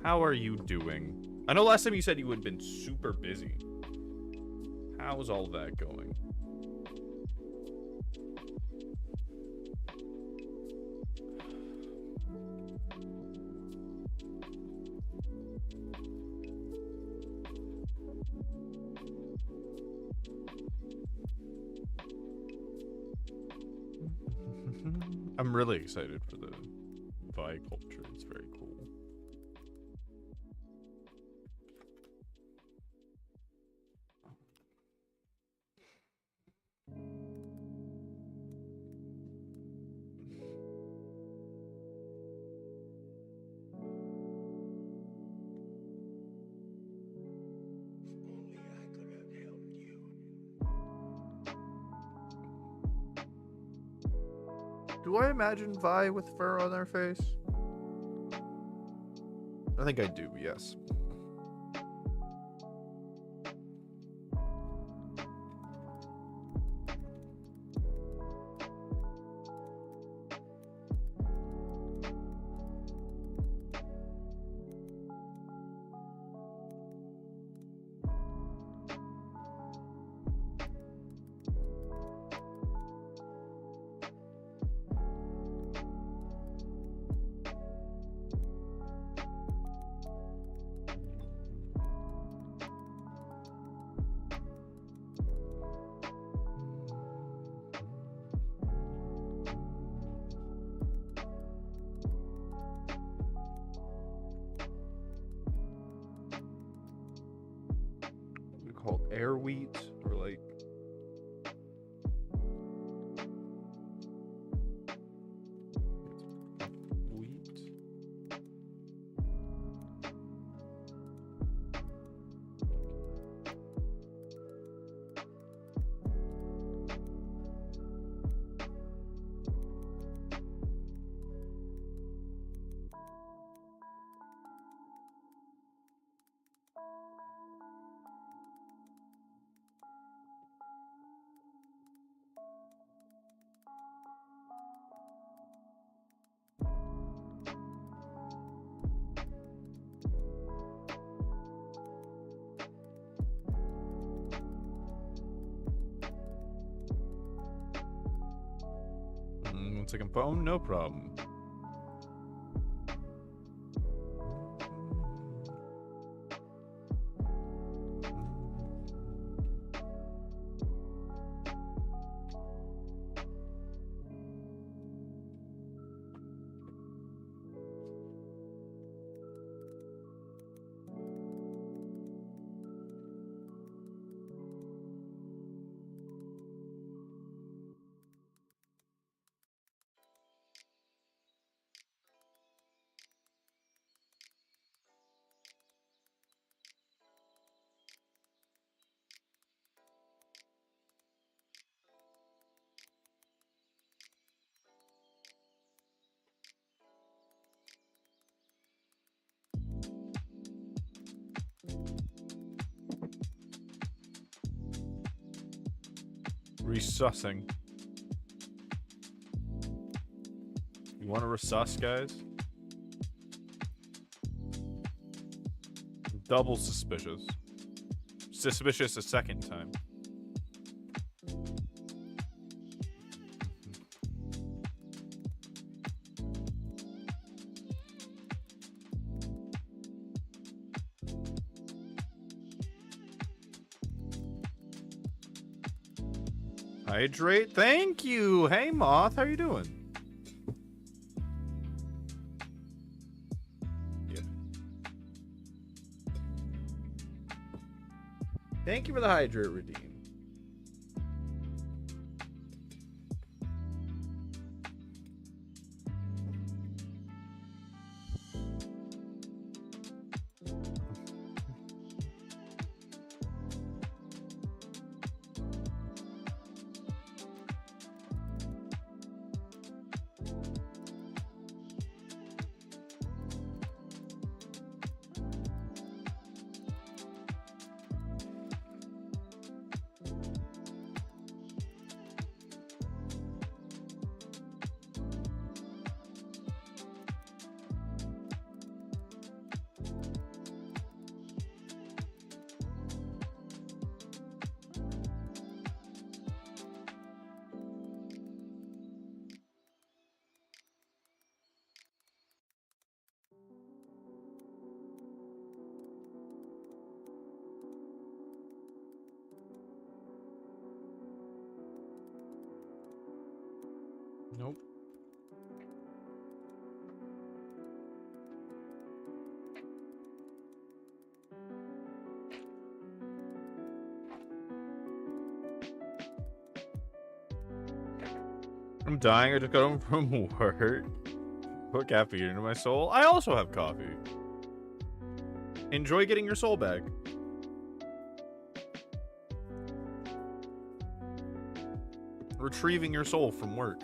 How are you doing? I know last time you said you had been super busy. How's all that going? I'm really excited for the Vi culture. It's very cool. Do I imagine Vi with fur on their face? I think I do, yes. Called air wheat or like wheat. One second phone, no problem. Resussing. You want to resus, guys? Double suspicious. Suspicious a second time. Hydrate. Thank you. Hey, Moth. How you doing? Yeah. Thank you for the hydrate, redeem. Nope. I'm dying. I just got home from work. Put caffeine into my soul. I also have coffee. Enjoy getting your soul back. Retrieving your soul from work.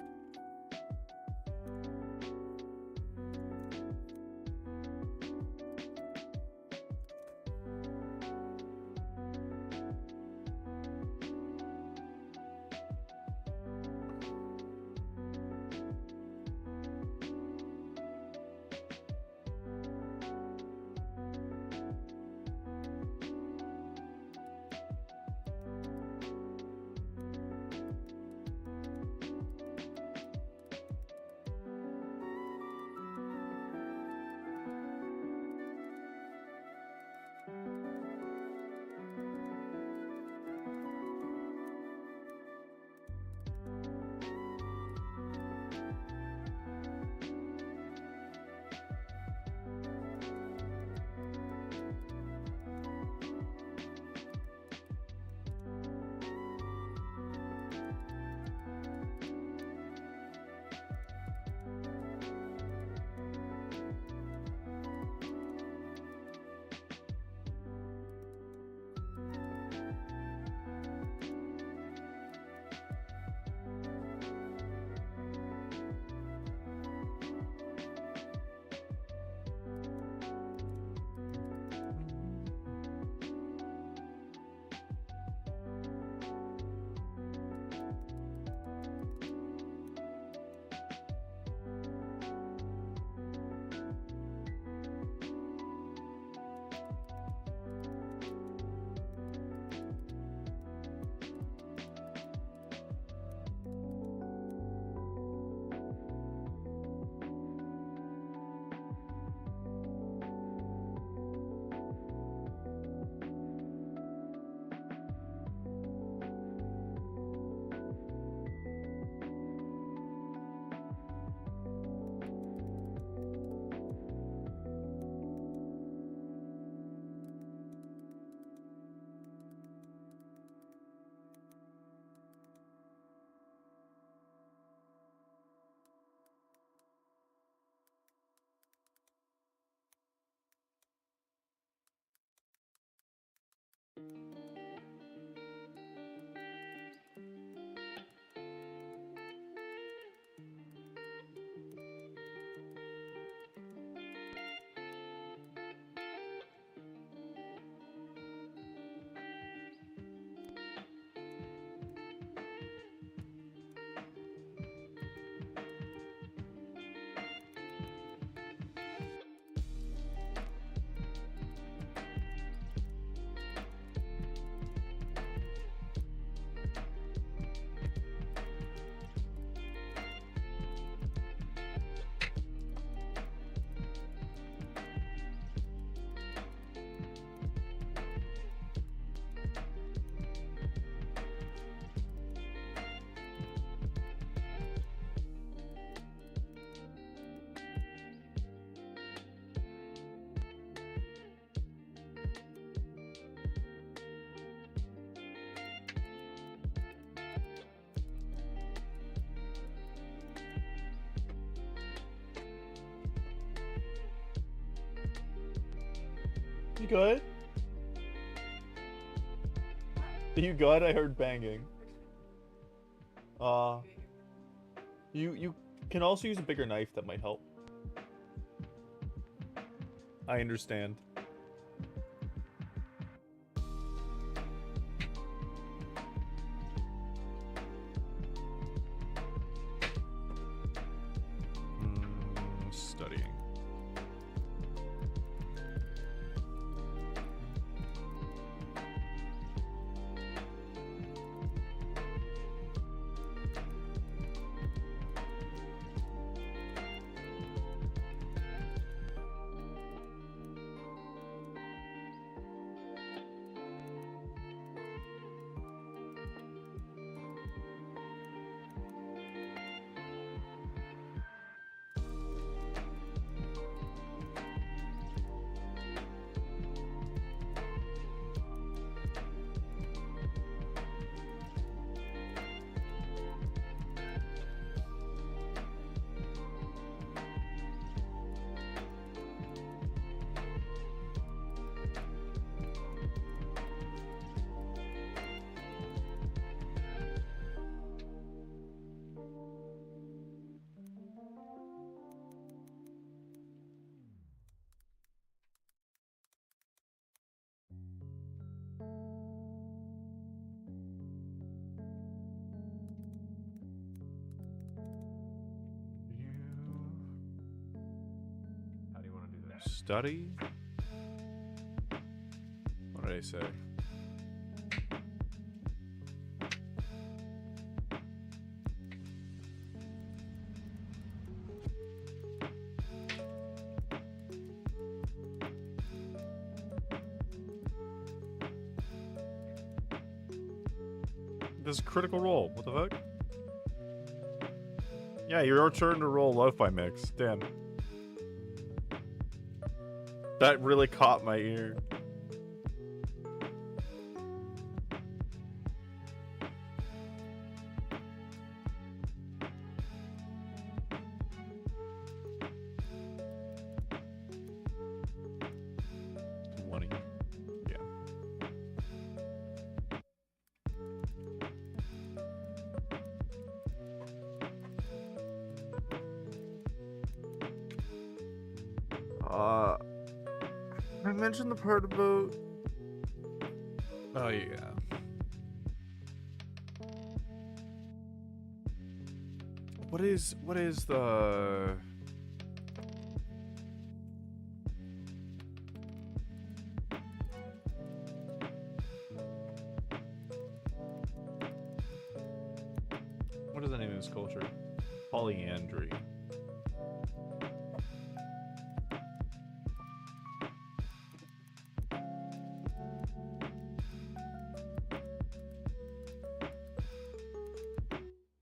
You good? You good? I heard banging. You can also use a bigger knife. That might help. I understand. Studying. How do you want to do that? Study? What did I say? This is Critical Role. What the fuck? Yeah, your turn to roll lo-fi mix. Damn. That really caught my ear. Yeah. I mentioned the part about. Oh yeah. What is the? What is the name of this culture? Polyandry.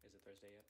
Is it Thursday yet?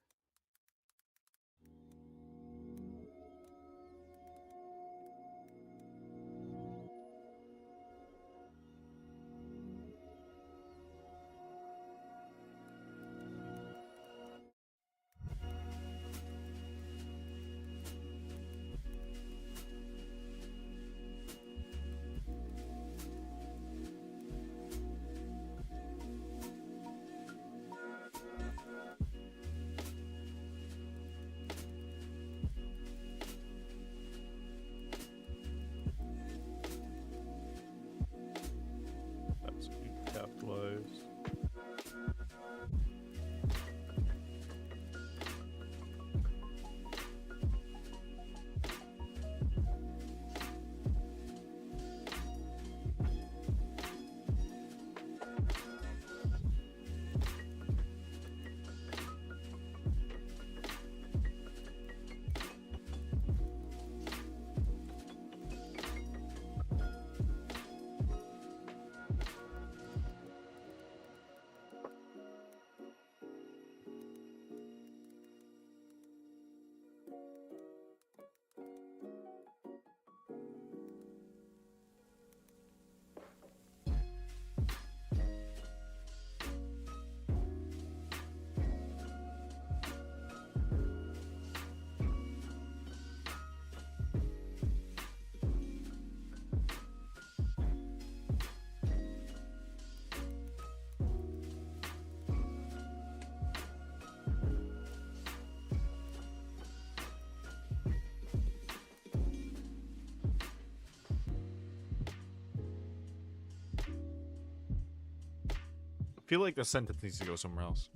feel like the sentence needs to go somewhere else.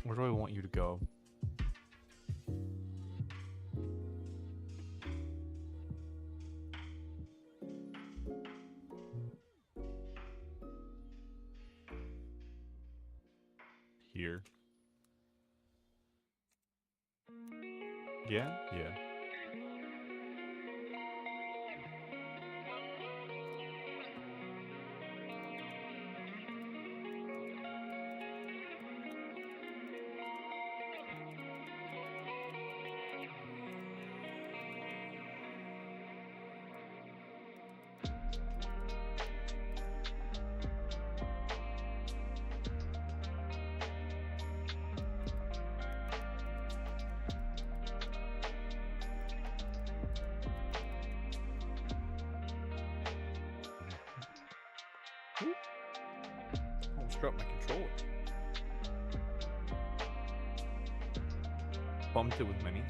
Where do I want you to go? Here. Yeah? Yeah. Almost dropped my controller. Bumped it with many.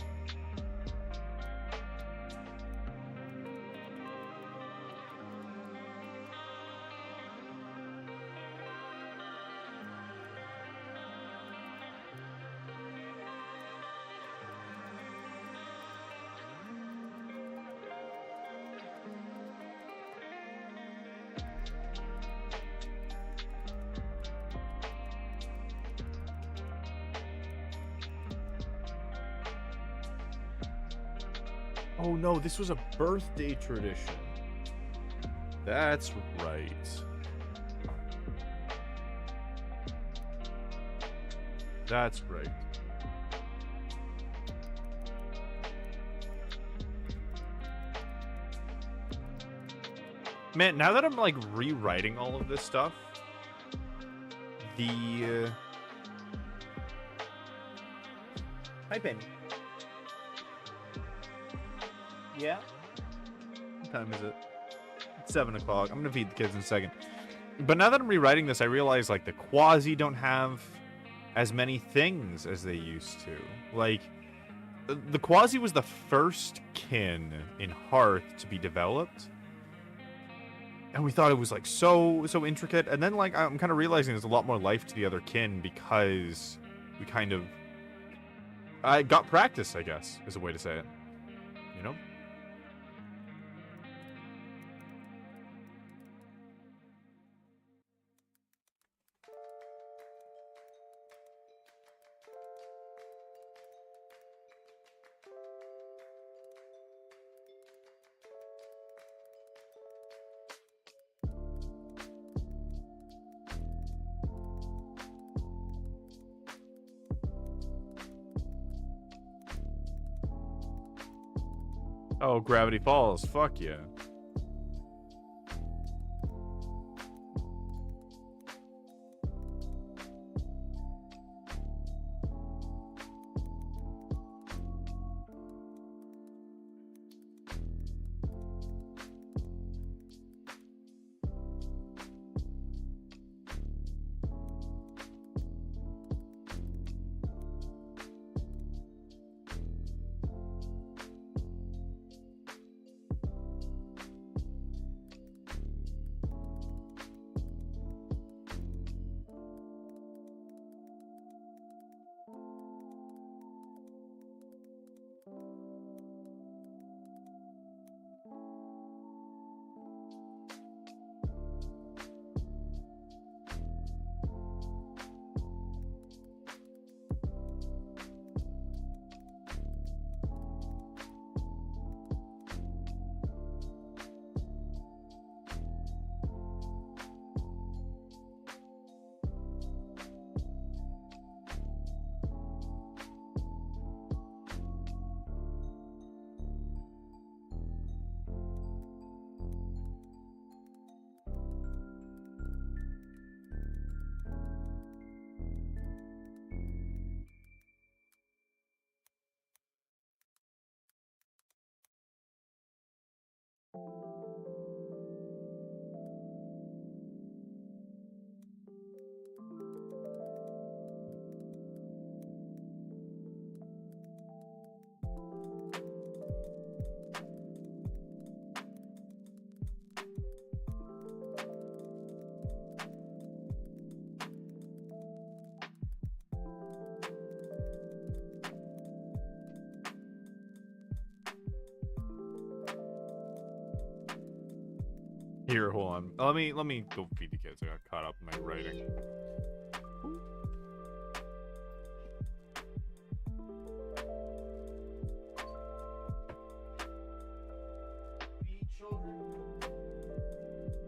Oh no, this was a birthday tradition. That's right. That's right. Man, now that I'm like rewriting all of this stuff, the Hi, Penny. Yeah? what time is it? It's 7 o'clock. I'm gonna feed the kids in a second. But now that I'm rewriting this, I realize like the Quasi don't have as many things as they used to. Like the Quasi was the first kin in Hearth to be developed. And we thought it was like so intricate. And then like I'm kind of realizing there's a lot more life to the other kin because we kind of I got practice, I guess, is a way to say it. You know? Oh, Gravity Falls. Fuck yeah. Here, hold on. Let me go feed the kids. I got caught up in my writing. Feed children.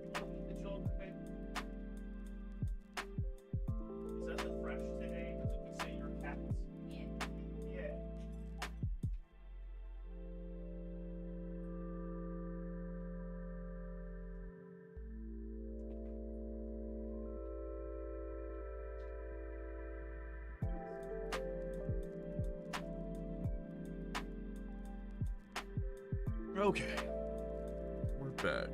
Feed the children. Is that the fresh today? Did you say your cats? Yeah. Yeah. Okay. We're back.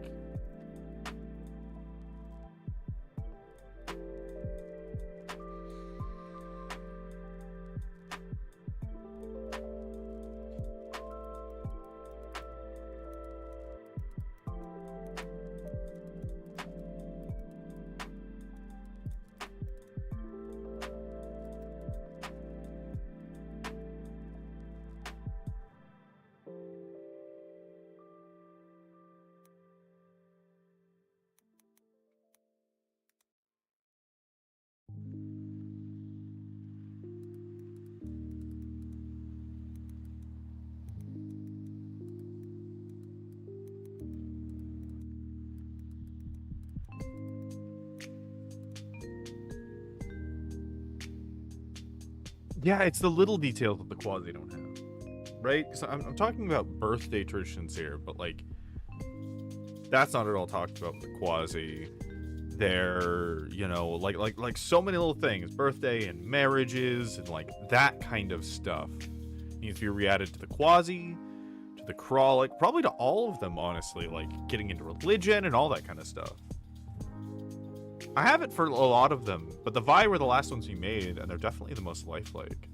Yeah, it's the little details that the Quasi don't have, right? Because I'm talking about birthday traditions here, but like, that's not at all talked about with the Quasi. They're, you know, like so many little things, birthday and marriages and like that kind of stuff needs to be re-added to the Quasi, to the Kralik, probably to all of them, honestly, like getting into religion and all that kind of stuff. I have it for a lot of them, but the Vi were the last ones we made, and they're definitely the most lifelike.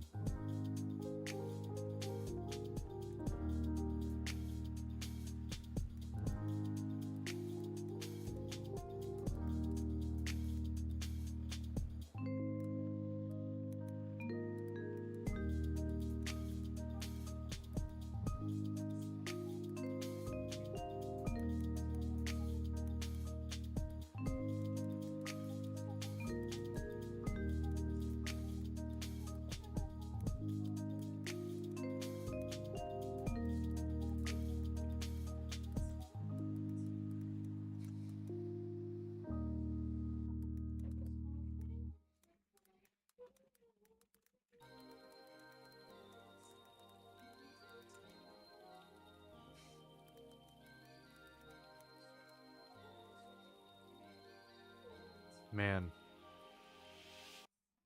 Man.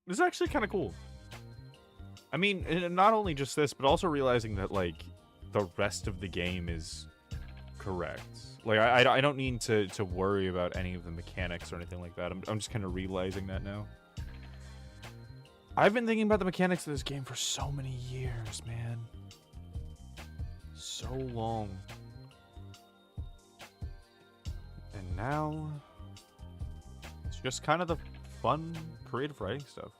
This is actually kind of cool. I mean, and not only just this, but also realizing that, like, the rest of the game is correct. Like, I don't need to worry about any of the mechanics or anything like that. I'm just kind of realizing that now. I've been thinking about the mechanics of this game for so many years, man. So long. And now, it's just kind of the fun, creative writing stuff.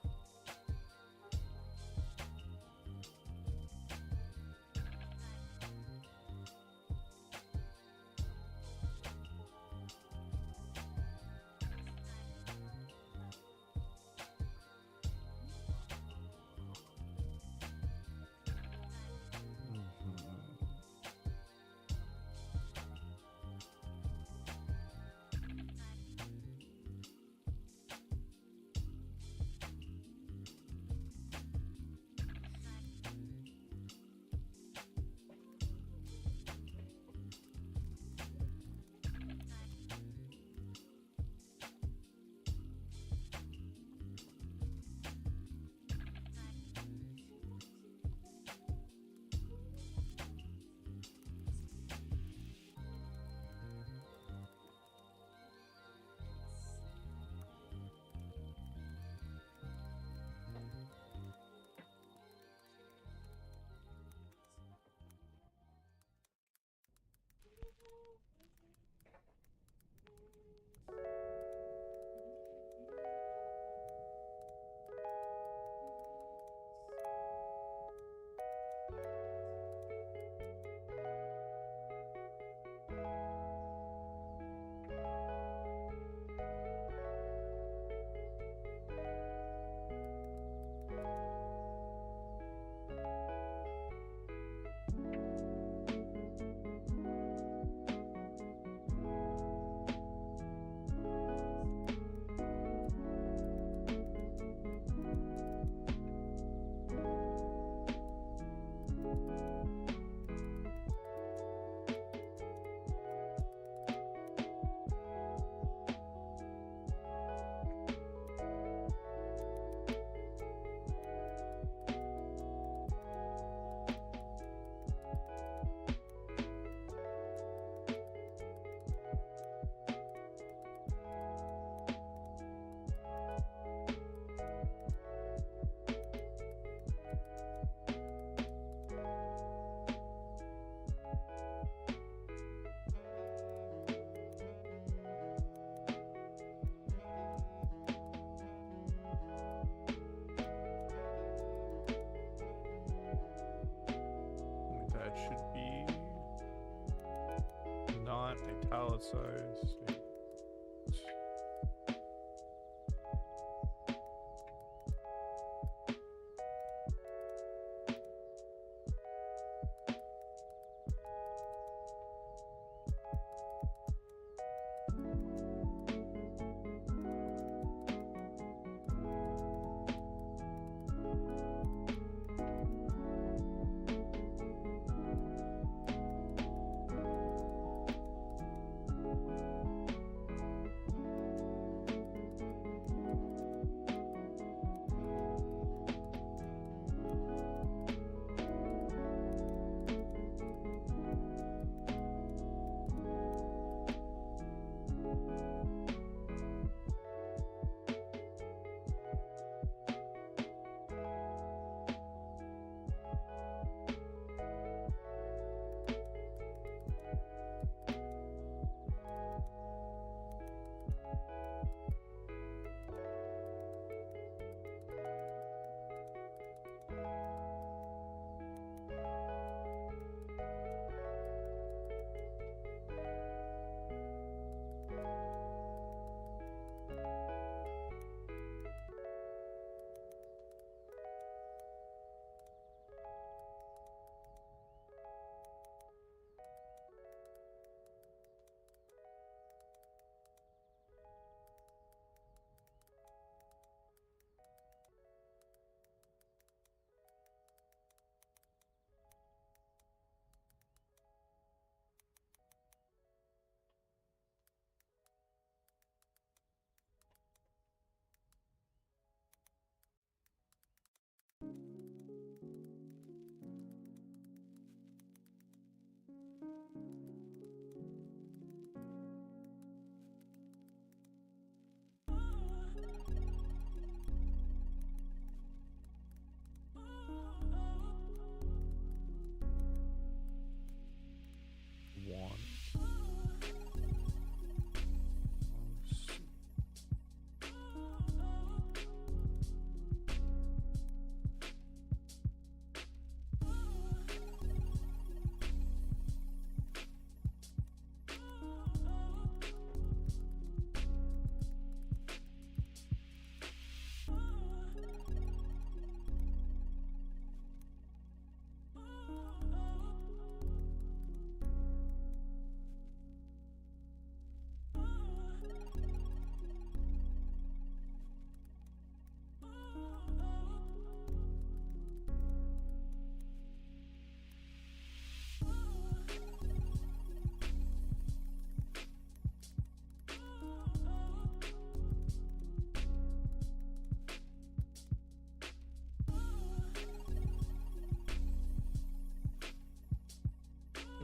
size.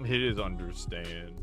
It is understand.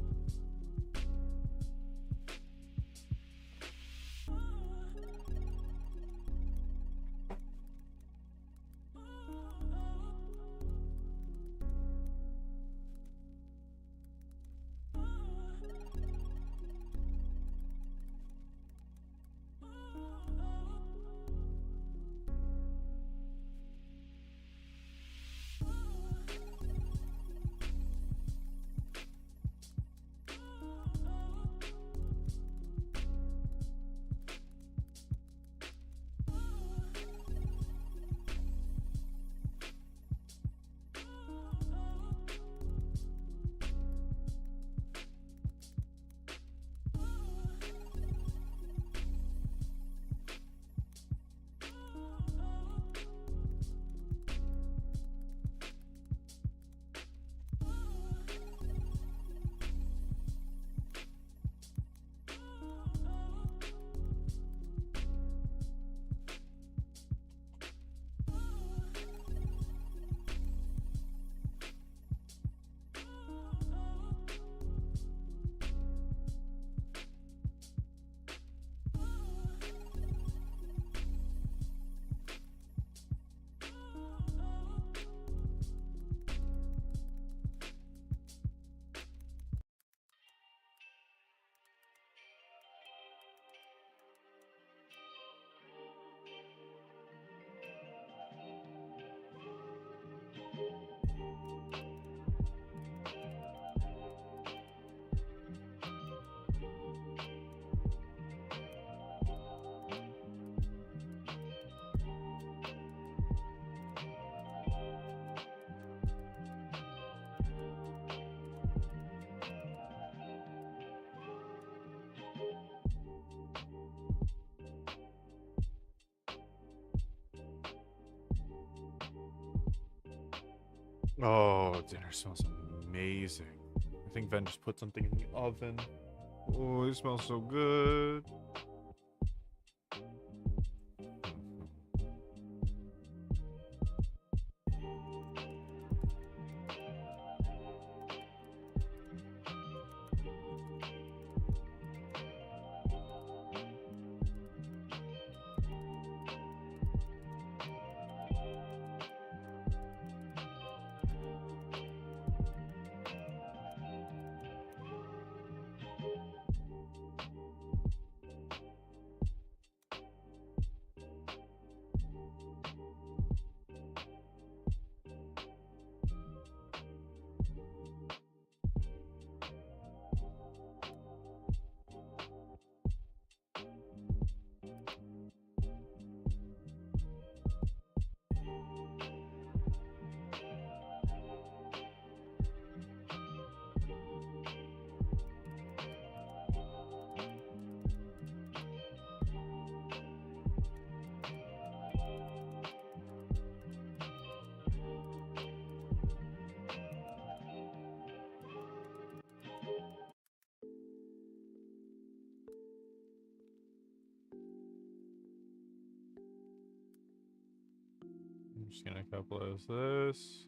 Oh, dinner smells amazing. I think Ven just put something in the oven. Oh, it smells so good. I'm just gonna close this.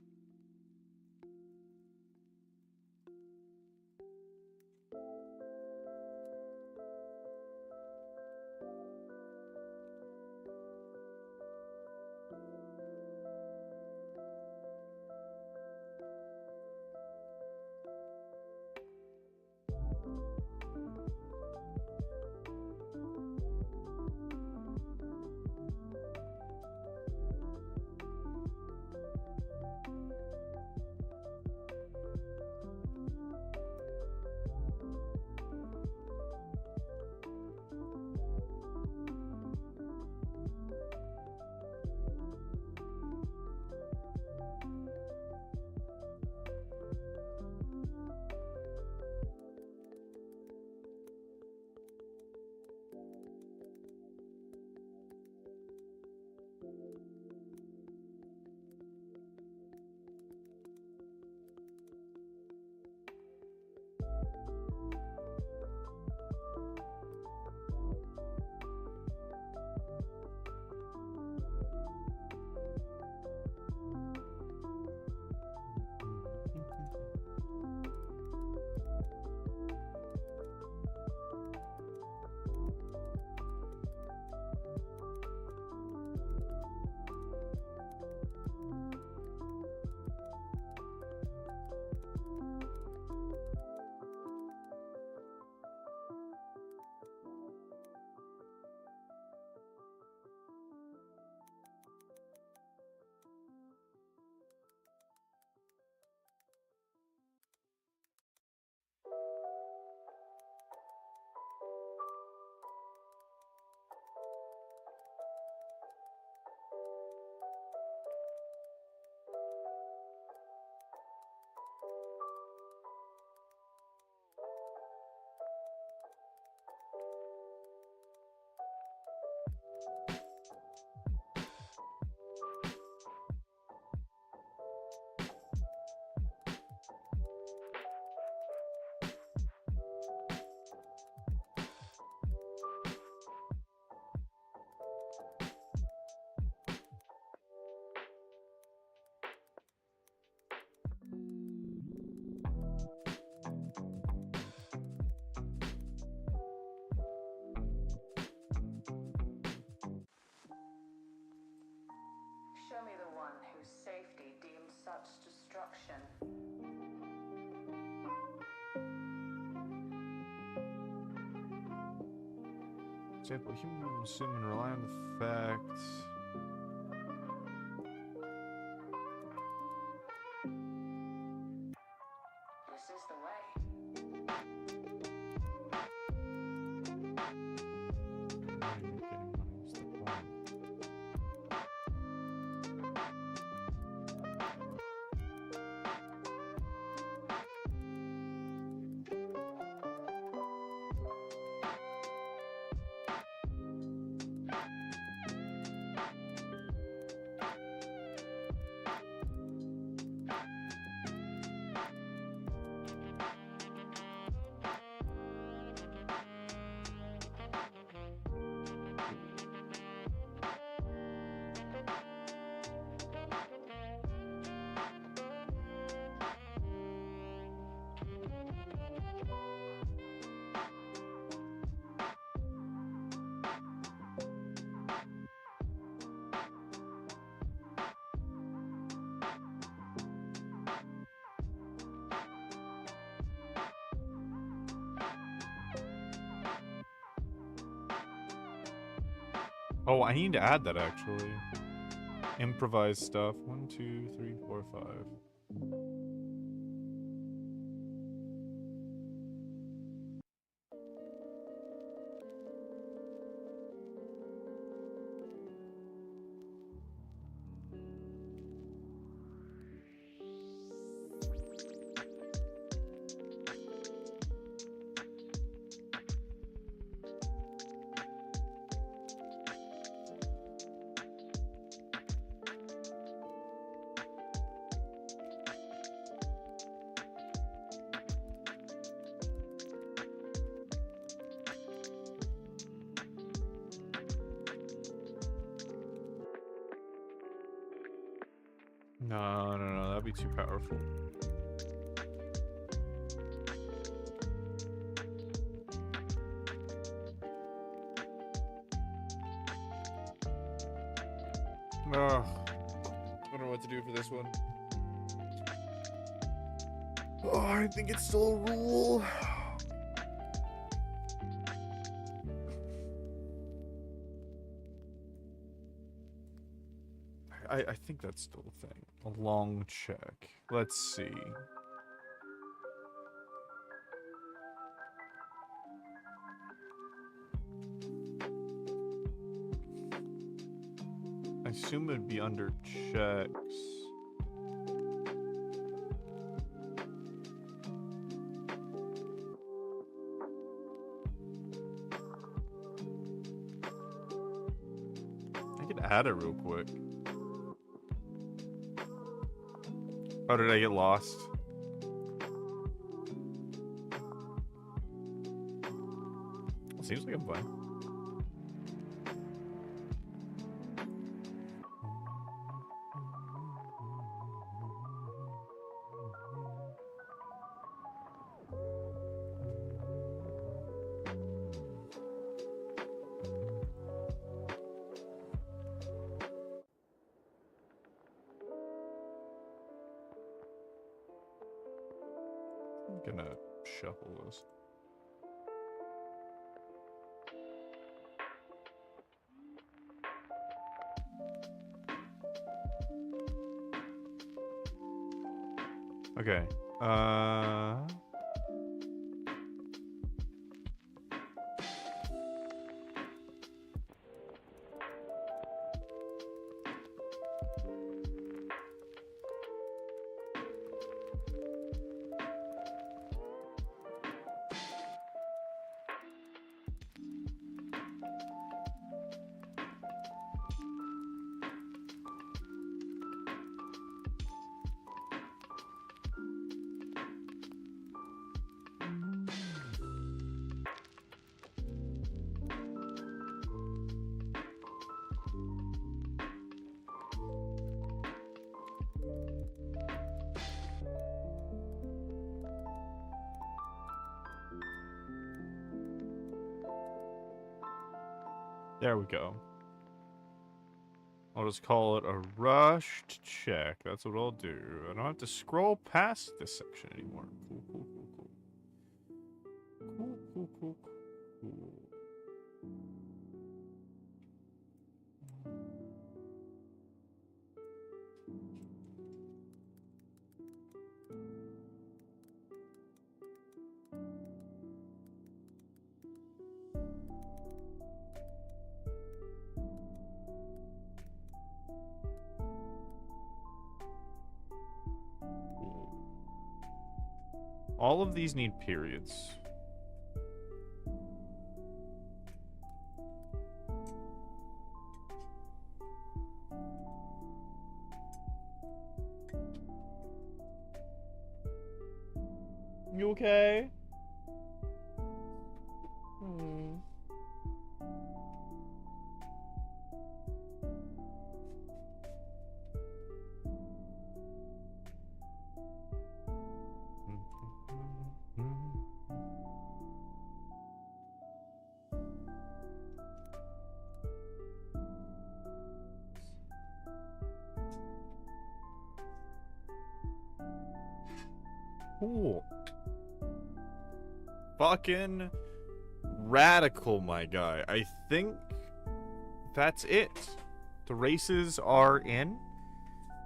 Show me the one whose safety deems such destruction. Example, human will assume and rely on the facts. This is the way. Oh, I need to add that actually. Improvise stuff. 1, 2, 3, 4, 5. No, no, no, that'd be too powerful. Ugh. I don't know what to do for this one. Oh, I think it's still a rule. I think that's still a thing. A long check. Let's see. I assume it'd be under checks. I could add it real quick. Oh, did I get lost? Well, seems like I'm fine. I'm gonna shuffle this. Okay. There we go. I'll just call it a rushed check. That's what I'll do. I don't have to scroll past this section anymore. Cool, cool, cool, cool. Cool, cool, cool, cool. All of these need periods. You okay? Hmm. Cool. Fucking radical, my guy. I think that's it. The races are in.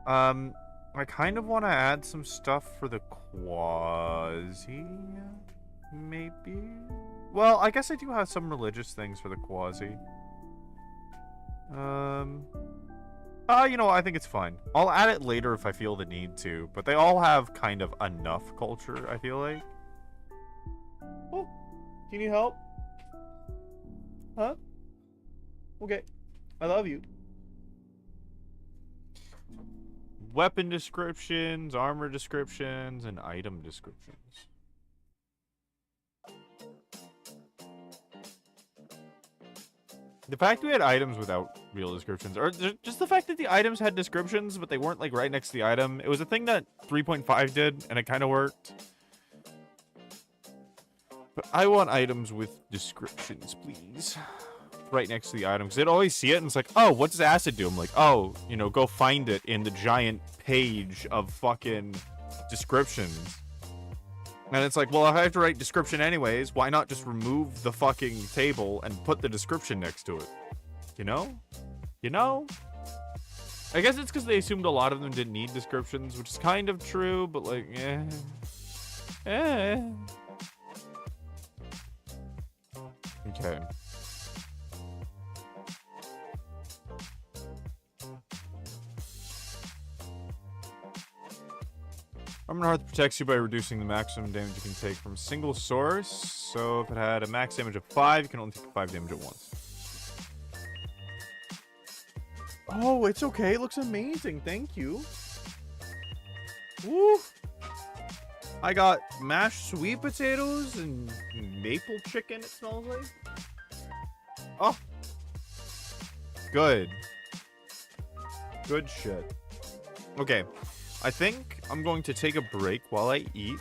I kind of want to add some stuff for the quasi, maybe. Well, I guess I do have some religious things for the quasi. You know, I think it's fine. I'll add it later if I feel the need to, but they all have kind of enough culture, I feel like. Oh, do you need help? Huh? Okay. I love you. Weapon descriptions, armor descriptions, and item descriptions. The fact we had items without real descriptions, or just the fact that the items had descriptions, but they weren't like right next to the item. It was a thing that 3.5 did, and it kind of worked. But I want items with descriptions, please. Right next to the item, because they'd always see it, and it's like, oh, what does acid do? I'm like, oh, you know, go find it in the giant page of fucking descriptions. And it's like, well, if I have to write description anyways, why not just remove the fucking table and put the description next to it? You know? You know? I guess it's because they assumed a lot of them didn't need descriptions, which is kind of true, but like, Okay. Armor Hearth protects you by reducing the maximum damage you can take from a single source. So if it had a max damage of 5, you can only take 5 damage at once. Oh, it's okay. It looks amazing. Thank you. Woo! I got mashed sweet potatoes and maple chicken, it smells like. Oh. Good. Good shit. Okay. I think I'm going to take a break while I eat.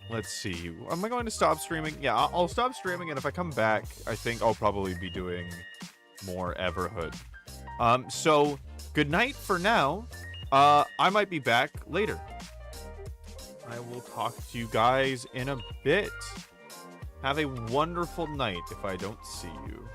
Let's see. Am I going to stop streaming? Yeah, I'll stop streaming, and if I come back, I think I'll probably be doing more Everhood. So, good night for now. I might be back later. I will talk to you guys in a bit. Have a wonderful night if I don't see you.